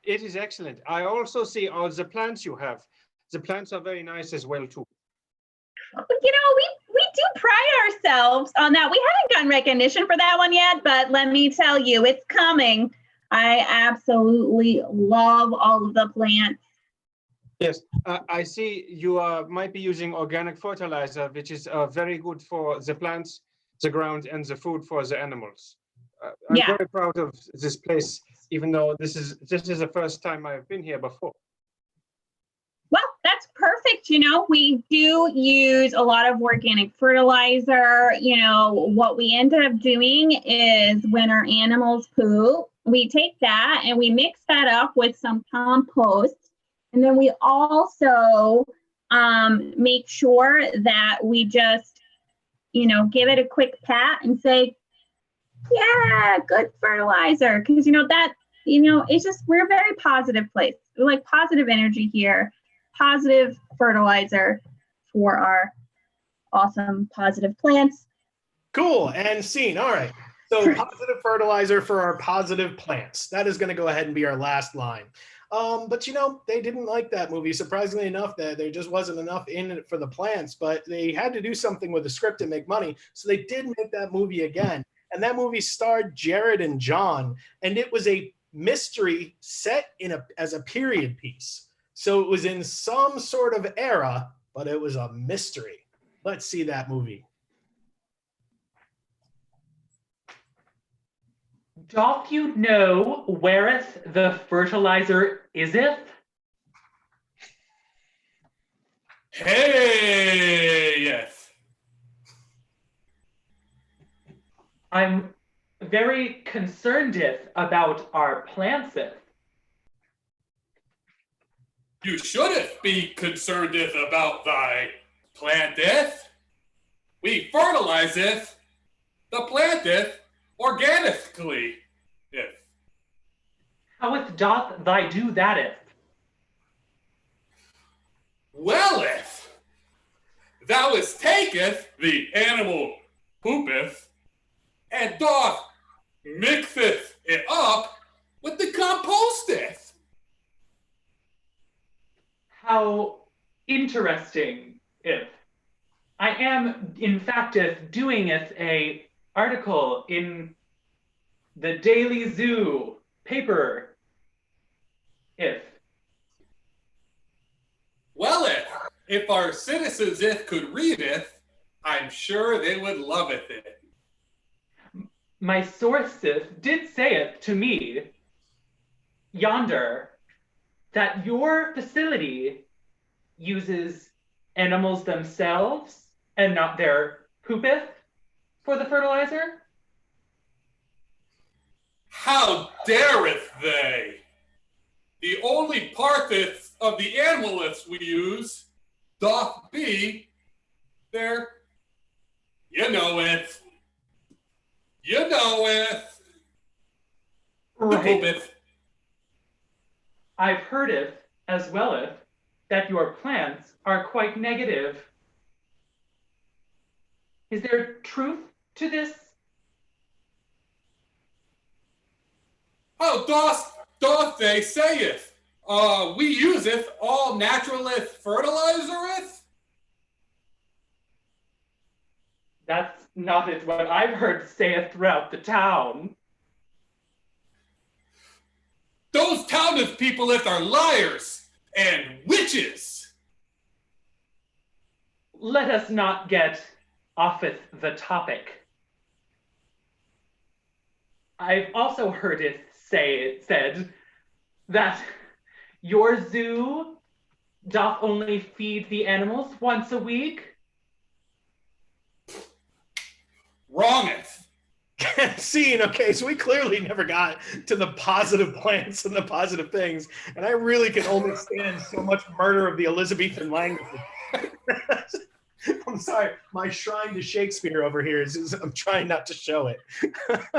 It is excellent. I also see all the plants you have. The plants are very nice as well too. But, you know, we do pride ourselves on that. We haven't gotten recognition for that one yet, but let me tell you, it's coming. I absolutely love all of the plants. Yes, I see you might be using organic fertilizer, which is very good for the plants, the ground, and the food for the animals. I'm very proud of this place, even though this is the first time I've been here before. Well, that's perfect. You know, we do use a lot of organic fertilizer. You know, what we end up doing is when our animals poop, we take that and we mix that up with some compost. And then we also make sure that we just, you know, give it a quick pat and say, yeah, good fertilizer. Because, you know, that you know, it's just, we're a very positive place. We like positive energy here, positive fertilizer for our awesome positive plants. Cool, and scene. All right. So positive fertilizer for our positive plants. That is going to go ahead and be our last line. But you know, they didn't like that movie. Surprisingly enough, that there just wasn't enough in it for the plants, but they had to do something with the script and make money. So they did make that movie again. And that movie starred Jared and John, and it was a mystery set as a period piece. So it was in some sort of era, but it was a mystery. Let's see that movie. Doth you know whereth the fertilizer iseth? Hey, yes. I'm very concernedeth about our plantseth. You shouldn't be concernedeth about thy planteth. We fertilizeth the planteth organically. If. Howeth doth thy do thateth? Well, if thou is taketh the animal poopeth and doth mixeth it up with the composteth. How interesting if. I am, in facteth, doingeth a article in the Daily Zoo paper, if. Well, if our citizens could read it, I'm sure they would loveth it. My sourceth did sayeth to me yonder that your facility uses animals themselves and not their poopeth for the fertilizer. How dareth they? The only parteth of the animaliths we use doth be their, you know it. You know it. Right. I've heardeth as welleth that your plants are quite negative. Is there truth to this? Oh, doth they sayeth, we useth all naturalith fertilizereth? That's not it what I've heard saith throughout the town. Those towneth peopleth are liars and witches. Let us not get offeth the topic. I've also heard it said that your zoo doth only feed the animals once a week. Wrongeth. Scene. Okay, so we clearly never got to the positive plants and the positive things, and I really can only stand so much murder of the Elizabethan language. I'm sorry, my shrine to Shakespeare over here is I'm trying not to show it.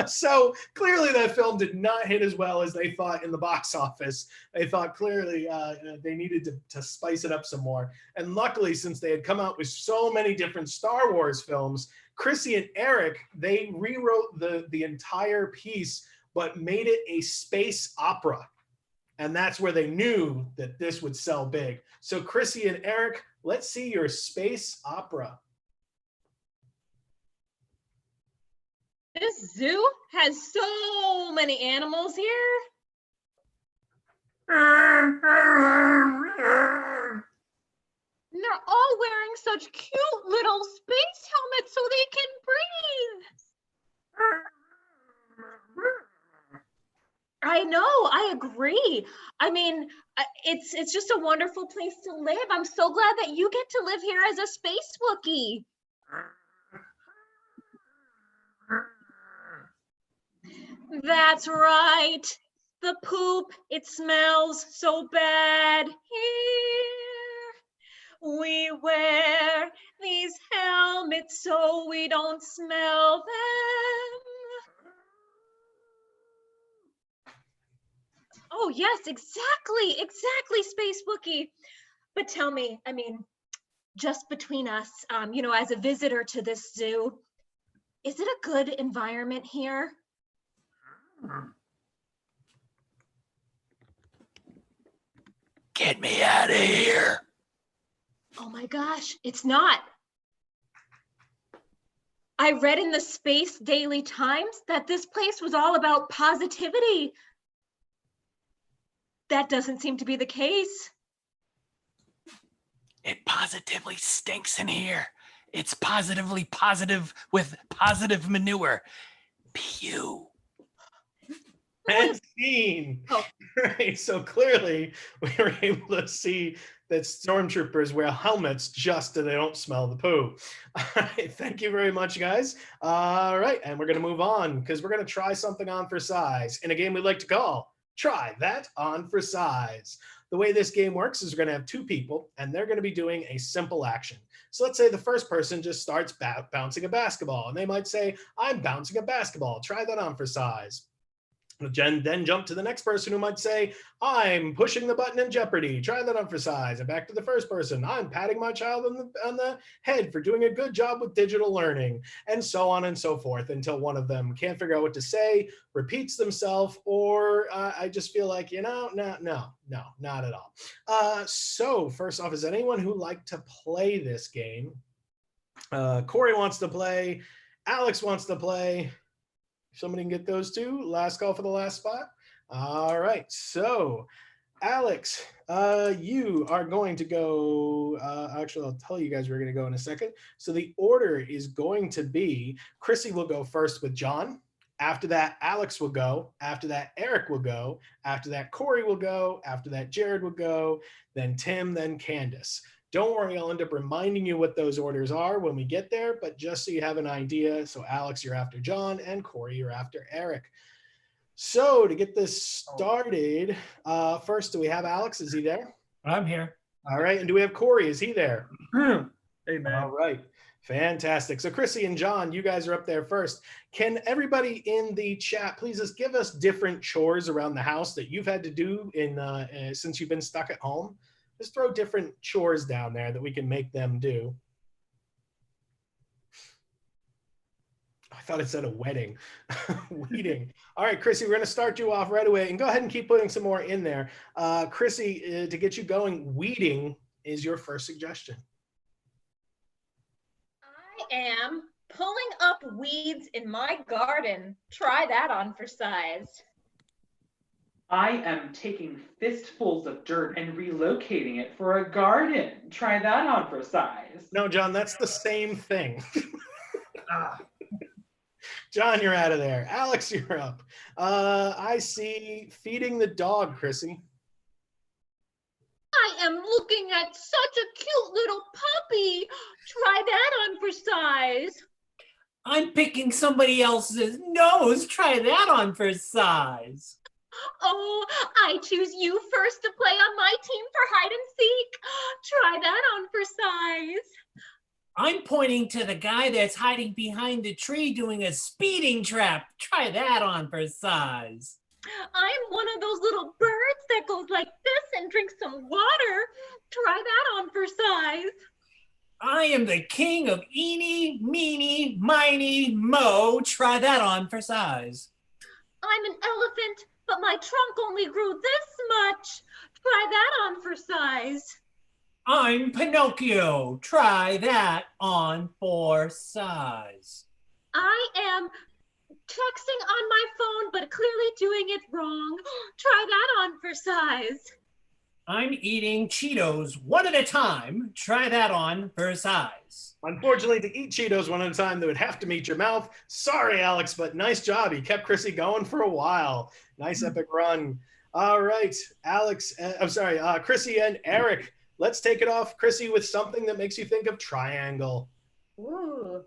So clearly that film did not hit as well as they thought in the box office. They thought clearly they needed to spice it up some more. And luckily, since they had come out with so many different Star Wars films, Chrissy and Eric, they rewrote the entire piece, but made it a space opera. And that's where they knew that this would sell big. So Chrissy and Eric, let's see your space opera. This zoo has so many animals here. And they're all wearing such cute little space helmets so they can breathe. I know, I agree. I mean, it's just a wonderful place to live. I'm so glad that you get to live here as a space Wookiee. That's right. The poop, it smells so bad here. We wear these helmets so we don't smell them. Oh, yes, exactly, Space Wookie. But tell me, I mean, just between us, as a visitor to this zoo, is it a good environment here? Get me out of here. Oh my gosh, it's not. I read in the Space Daily Times that this place was all about positivity. That doesn't seem to be the case. It positively stinks in here. It's positively positive with positive manure. Pew. And scene. Oh. Right. So clearly we were able to see that stormtroopers wear helmets just so they don't smell the poo. All right. Thank you very much, guys. All right. And we're going to move on because we're going to try something on for size in a game we like to call Try That On for Size. The way this game works is we're going to have two people and they're going to be doing a simple action. So let's say the first person just starts bouncing a basketball and they might say, I'm bouncing a basketball. Try that on for size. Jen then jump to the next person who might say, I'm pushing the button in Jeopardy. Try that on for size. And back to the first person. I'm patting my child on the head for doing a good job with digital learning. And so on and so forth until one of them can't figure out what to say, repeats themselves, or I just feel like, no, not at all. So first off, is anyone who like to play this game? Corey wants to play. Alex wants to play. Somebody can get those two. Last call for the last spot. All right. So, Alex, you are going to go. Actually, I'll tell you guys we're going to go in a second. So the order is going to be Chrissy will go first with John. After that, Alex will go. After that, Eric will go. After that, Corey will go. After that, Jared will go. Then Tim, then Candace. Don't worry, I'll end up reminding you what those orders are when we get there, but just so you have an idea. So Alex, you're after John, and Corey, you're after Eric. So to get this started, first, do we have Alex? Is he there? I'm here. All right. And do we have Corey? Is he there? Hey, man. All right. Fantastic. So Chrissy and John, you guys are up there first. Can everybody in the chat please just give us different chores around the house that you've had to do since you've been stuck at home? Just throw different chores down there that we can make them do. I thought it said a wedding. Weeding. All right, Chrissy, we're going to start you off right away. And go ahead and keep putting some more in there. Chrissy, to get you going, weeding is your first suggestion. I am pulling up weeds in my garden. Try that on for size. I am taking fistfuls of dirt and relocating it for a garden. Try that on for size. No, John, that's the same thing. John, you're out of there. Alex, you're up. I see feeding the dog, Chrissy. I am looking at such a cute little puppy. Try that on for size. I'm picking somebody else's nose. Try that on for size. Oh, I choose you first to play on my team for hide and seek. Try that on for size. I'm pointing to the guy that's hiding behind the tree doing a speeding trap. Try that on for size. I'm one of those little birds that goes like this and drinks some water. Try that on for size. I am the king of eeny, meeny, miny, mo. Try that on for size. I'm an elephant, but my trunk only grew this much. Try that on for size. I'm Pinocchio. Try that on for size. I am texting on my phone, but clearly doing it wrong. Try that on for size. I'm eating Cheetos one at a time. Try that on for size. Unfortunately, to eat Cheetos one at a time, they would have to meet your mouth. Sorry, Alex, but nice job. You kept Chrissy going for a while. Nice epic run. All right, Alex, Chrissy and Eric. Let's take it off, Chrissy, with something that makes you think of triangle. Ooh.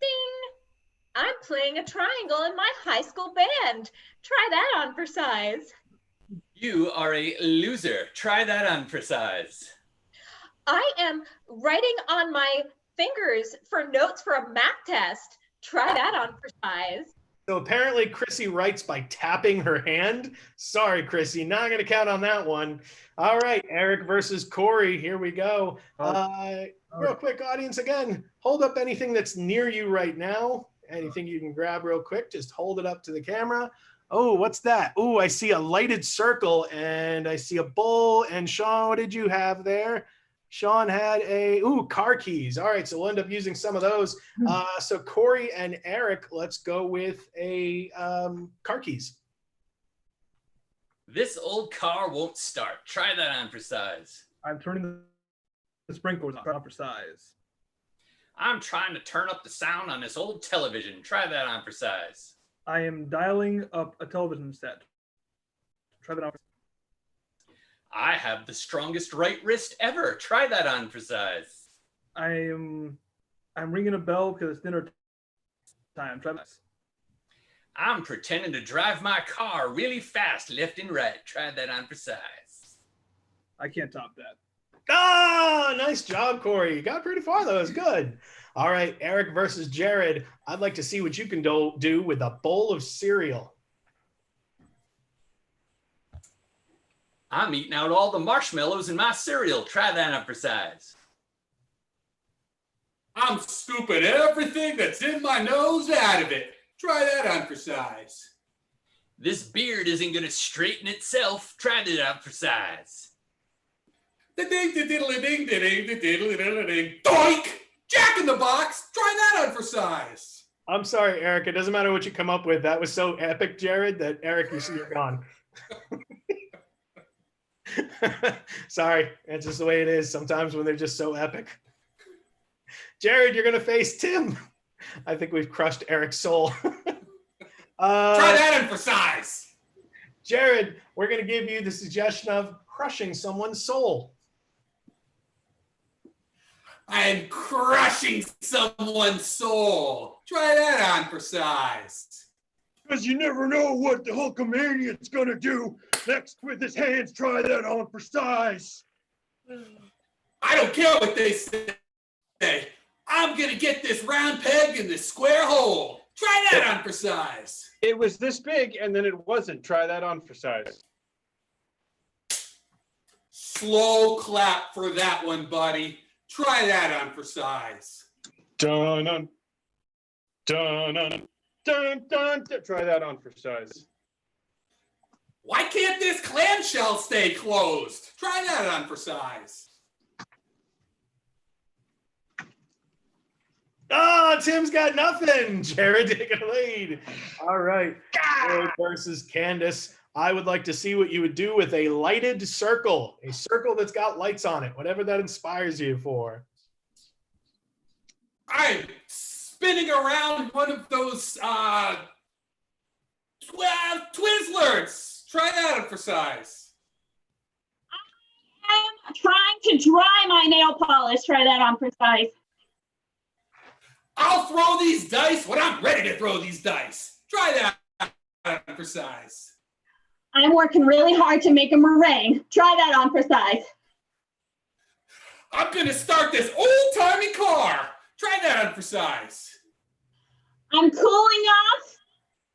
Ding! I'm playing a triangle in my high school band. Try that on for size. You are a loser. Try that on for size. I am writing on my fingers for notes for a math test. Try that on for size. So apparently Chrissy writes by tapping her hand. Sorry, Chrissy, not going to count on that one. All right, Eric versus Corey. Here we go. Real quick, audience, again, hold up anything that's near you right now. Anything you can grab real quick, just hold it up to the camera. Oh, what's that? Oh, I see a lighted circle and I see a bowl. And Sean, what did you have there? Sean had car keys. All right, so we'll end up using some of those. So Corey and Eric, let's go with a car keys. This old car won't start. Try that on for size. I'm turning the sprinklers on for size. I'm trying to turn up the sound on this old television. Try that on for size. I am dialing up a television set. Try that on. I have the strongest right wrist ever. Try that on for size. I'm ringing a bell because it's dinner time. Try this. I'm pretending to drive my car really fast, left and right. Try that on for size. I can't top that. Ah, nice job, Corey. You got pretty far, though. It was good. All right, Eric versus Jared. I'd like to see what you can do with a bowl of cereal. I'm eating out all the marshmallows in my cereal. Try that on for size. I'm scooping everything that's in my nose out of it. Try that on for size. This beard isn't going to straighten itself. Try that on for size. The ding, the diddly ding, the ding, the diddly diddly ding. Doink! Jack in the Box. Try that on for size. I'm sorry, Eric. It doesn't matter what you come up with. That was so epic, Jared, that Eric, you see you're gone. Sorry, it's just the way it is sometimes when they're just so epic. Jared, you're gonna face Tim. I think we've crushed Eric's soul. Try that on for size. Jared, we're gonna give you the suggestion of crushing someone's soul. I'm crushing someone's soul. Try that on for size. Because you never know what the Hulkamaniac's gonna do next with his hands. Try that on for size. I don't care what they say. I'm gonna get this round peg in this square hole. Try that on for size. It was this big and then it wasn't. Try that on for size. Slow clap for that one, buddy. Try that on for size. Dun dun dun dun dun dun. Try that on for size. Why can't this clamshell stay closed? Try that on for size. Oh, Tim's got nothing. Jared taking a lead. All right. Jared versus Candace. I would like to see what you would do with a lighted circle, a circle that's got lights on it, whatever that inspires you for. I'm spinning around one of those Twizzlers. Try that on for size. I'm trying to dry my nail polish. Try that on for size. I'll throw these dice when I'm ready to throw these dice. Try that on for size. I'm working really hard to make a meringue. Try that on for size. I'm gonna start this old-timey car. Try that on for size. I'm cooling off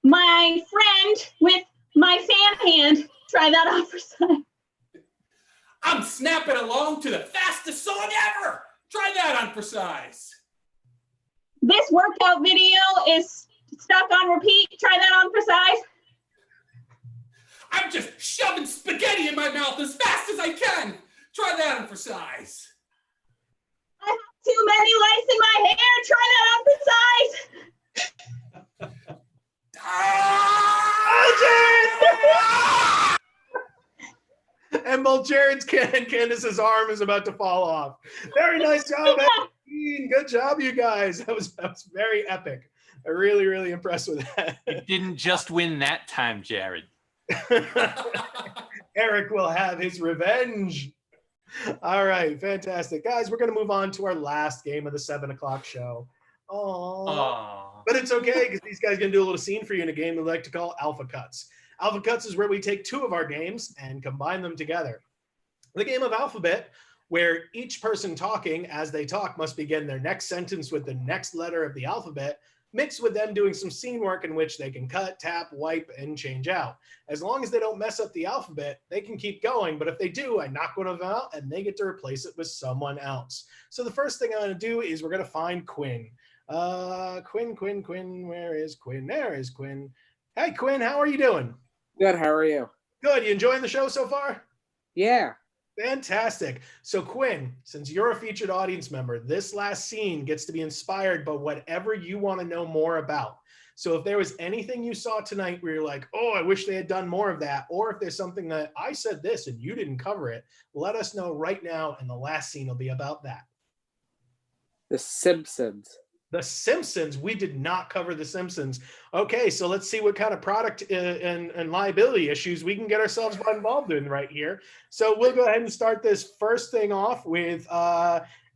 my friend with my fan hand. Try that on for size. I'm snapping along to the fastest song ever. Try that on for size. This workout video is stuck on repeat. Try that on for size. I'm just shoving spaghetti in my mouth as fast as I can. Try that on for size. I have too many lice in my hair. Try that on for size. And both Jared's and Candace's arm is about to fall off. Very nice job, Eddie. Good job, you guys. That was very epic. I'm really, really impressed with that. You didn't just win that time, Jared. Eric will have his revenge. All right, fantastic. Guys, we're going to move on to our last game of the 7 o'clock show. Aww. But it's okay because these guys are going to do a little scene for you in a game we like to call Alpha Cuts. Alpha Cuts is where we take two of our games and combine them together. The game of alphabet, where each person talking as they talk must begin their next sentence with the next letter of the alphabet. mixed with them doing some scene work in which they can cut, tap, wipe, and change out. As long as they don't mess up the alphabet, they can keep going. But if they do, I knock one of them out and they get to replace it with someone else. So the first thing I'm going to do is we're going to find Quinn. Quinn, where is Quinn? There is Quinn. Hey, Quinn, how are you doing? Good, how are you? Good. You enjoying the show so far? Yeah. Fantastic. So Quinn, since you're a featured audience member, this last scene gets to be inspired by whatever you want to know more about. So if there was anything you saw tonight where you're like, oh, I wish they had done more of that, or if there's something that I said this and you didn't cover it, let us know right now, and the last scene will be about that. The Simpsons. The Simpsons. We did not cover The Simpsons. Okay, so let's see what kind of product and liability issues we can get ourselves involved in right here. So we'll go ahead and start this first thing off with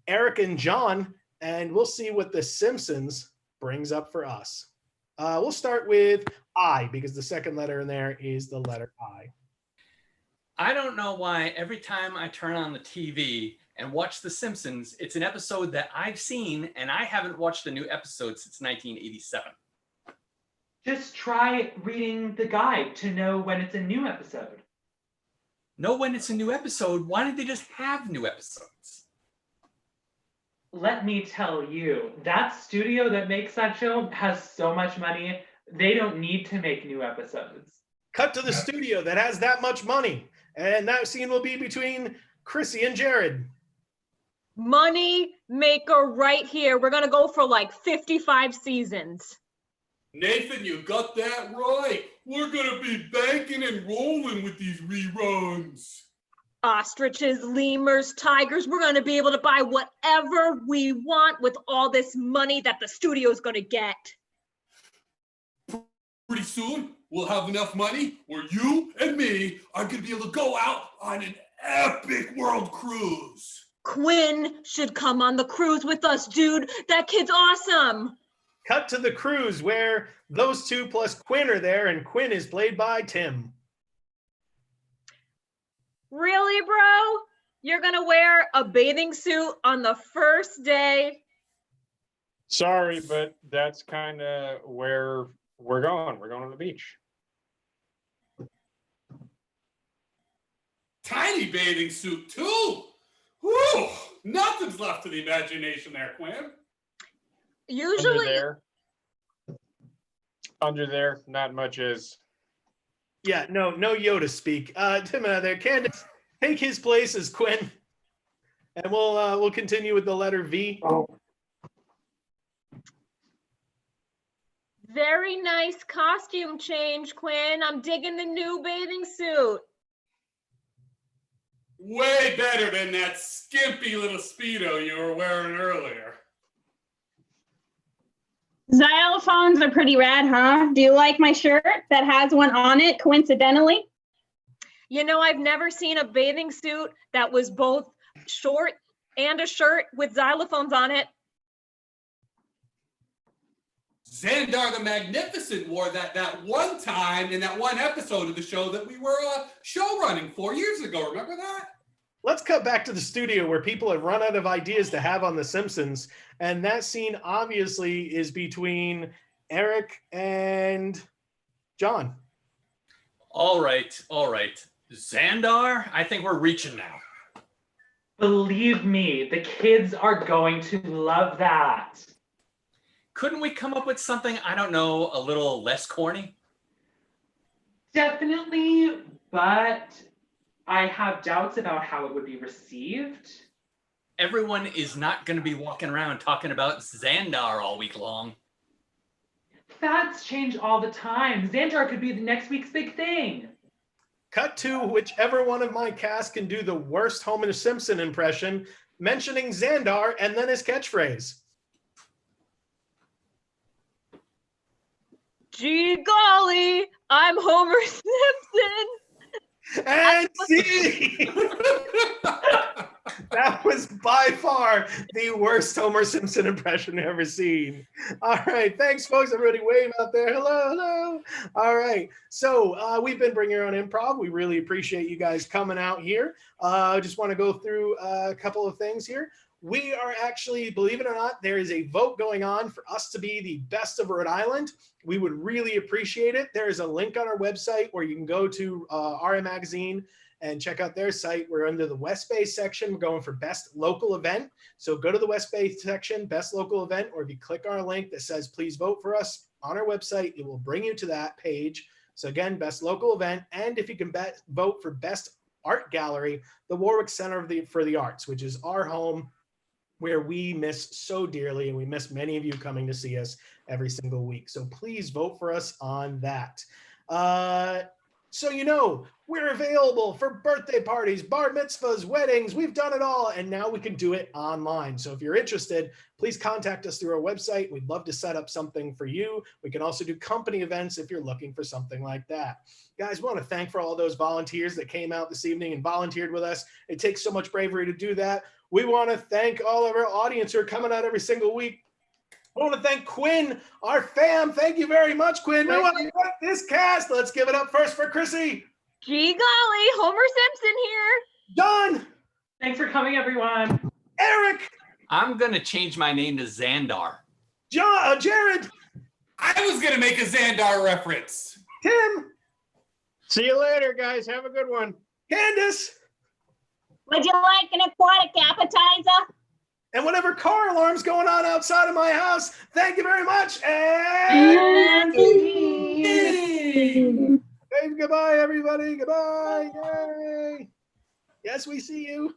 Eric and John, and we'll see what The Simpsons brings up for us. We'll start with I, because the second letter in there is the letter I. I don't know why every time I turn on the TV and watch The Simpsons, it's an episode that I've seen, and I haven't watched a new episode since 1987. Just try reading the guide to know when it's a new episode. Know when it's a new episode? Why don't they just have new episodes? Let me tell you, that studio that makes that show has so much money, they don't need to make new episodes. Cut to the studio that has that much money. And that scene will be between Chrissy and Jared. Money maker right here. We're going to go for like 55 seasons. Nathan, you got that right. We're going to be banking and rolling with these reruns. Ostriches, lemurs, tigers. We're going to be able to buy whatever we want with all this money that the studio is going to get. Pretty soon, we'll have enough money where you and me are going to be able to go out on an epic world cruise. Quinn should come on the cruise with us, dude. That kid's awesome. Cut to the cruise where those two plus Quinn are there, and Quinn is played by Tim. Really, bro? You're going to wear a bathing suit on the first day? Sorry, but that's kind of where we're going. We're going to the beach. Tiny bathing suit, too. Whew, nothing's left to the imagination there, Quinn. Usually. Under there, not much is. Yeah, no Yoda speak. Tim there. Candace, take his place as Quinn. And we'll continue with the letter V. Oh. Very nice costume change, Quinn. I'm digging the new bathing suit. Way better than that skimpy little Speedo you were wearing earlier. Xylophones are pretty rad, huh? Do you like my shirt that has one on it, coincidentally? You know, I've never seen a bathing suit that was both short and a shirt with xylophones on it. Xandar the Magnificent wore that one time in that one episode of the show that we were show running 4 years ago. Remember that? Let's cut back to the studio where people have run out of ideas to have on The Simpsons. And that scene obviously is between Eric and John. All right. Xandar, I think we're reaching now. Believe me, the kids are going to love that. Couldn't we come up with something, I don't know, a little less corny? Definitely, but I have doubts about how it would be received. Everyone is not going to be walking around talking about Xandar all week long. Fads change all the time. Xandar could be the next week's big thing. Cut to whichever one of my cast can do the worst Homer Simpson impression, mentioning Xandar and then his catchphrase. Gee golly, I'm Homer Simpson. And see, that was by far the worst Homer Simpson impression ever seen. All right, thanks, folks. Everybody wave out there. Hello. All right, so we've been Bring Your Own Improv. We really appreciate you guys coming out here. I just want to go through a couple of things here. we are actually, believe it or not, there is a vote going on for us to be the best of Rhode Island. We would really appreciate it. There is a link on our website where you can go to RM Magazine and check out their site. We're under the West Bay section. We're going for best local event. So go to the West Bay section, best local event, or if you click our link that says, please vote for us on our website, it will bring you to that page. So again, best local event. And if you can vote for best art gallery, the Warwick Center for the Arts, which is our home, where we miss so dearly, and we miss many of you coming to see us every single week. So please vote for us on that. So you know, we're available for birthday parties, bar mitzvahs, weddings. We've done it all, and now we can do it online. So if you're interested, please contact us through our website. We'd love to set up something for you. We can also do company events if you're looking for something like that. Guys, we want to thank for all those volunteers that came out this evening and volunteered with us. It takes so much bravery to do that. We want to thank all of our audience who are coming out every single week. I want to thank Quinn, our fam. Thank you very much, Quinn. We want to thank this cast. Let's give it up first for Chrissy. Gee golly, Homer Simpson here. John. Thanks for coming, everyone. Eric. I'm going to change my name to Xandar. Jared. I was going to make a Xandar reference. Tim. See you later, guys. Have a good one. Candace. Would you like an aquatic appetizer? And whatever car alarm's going on outside of my house, thank you very much. And hey, goodbye, everybody. Goodbye. Yay. Yes, we see you.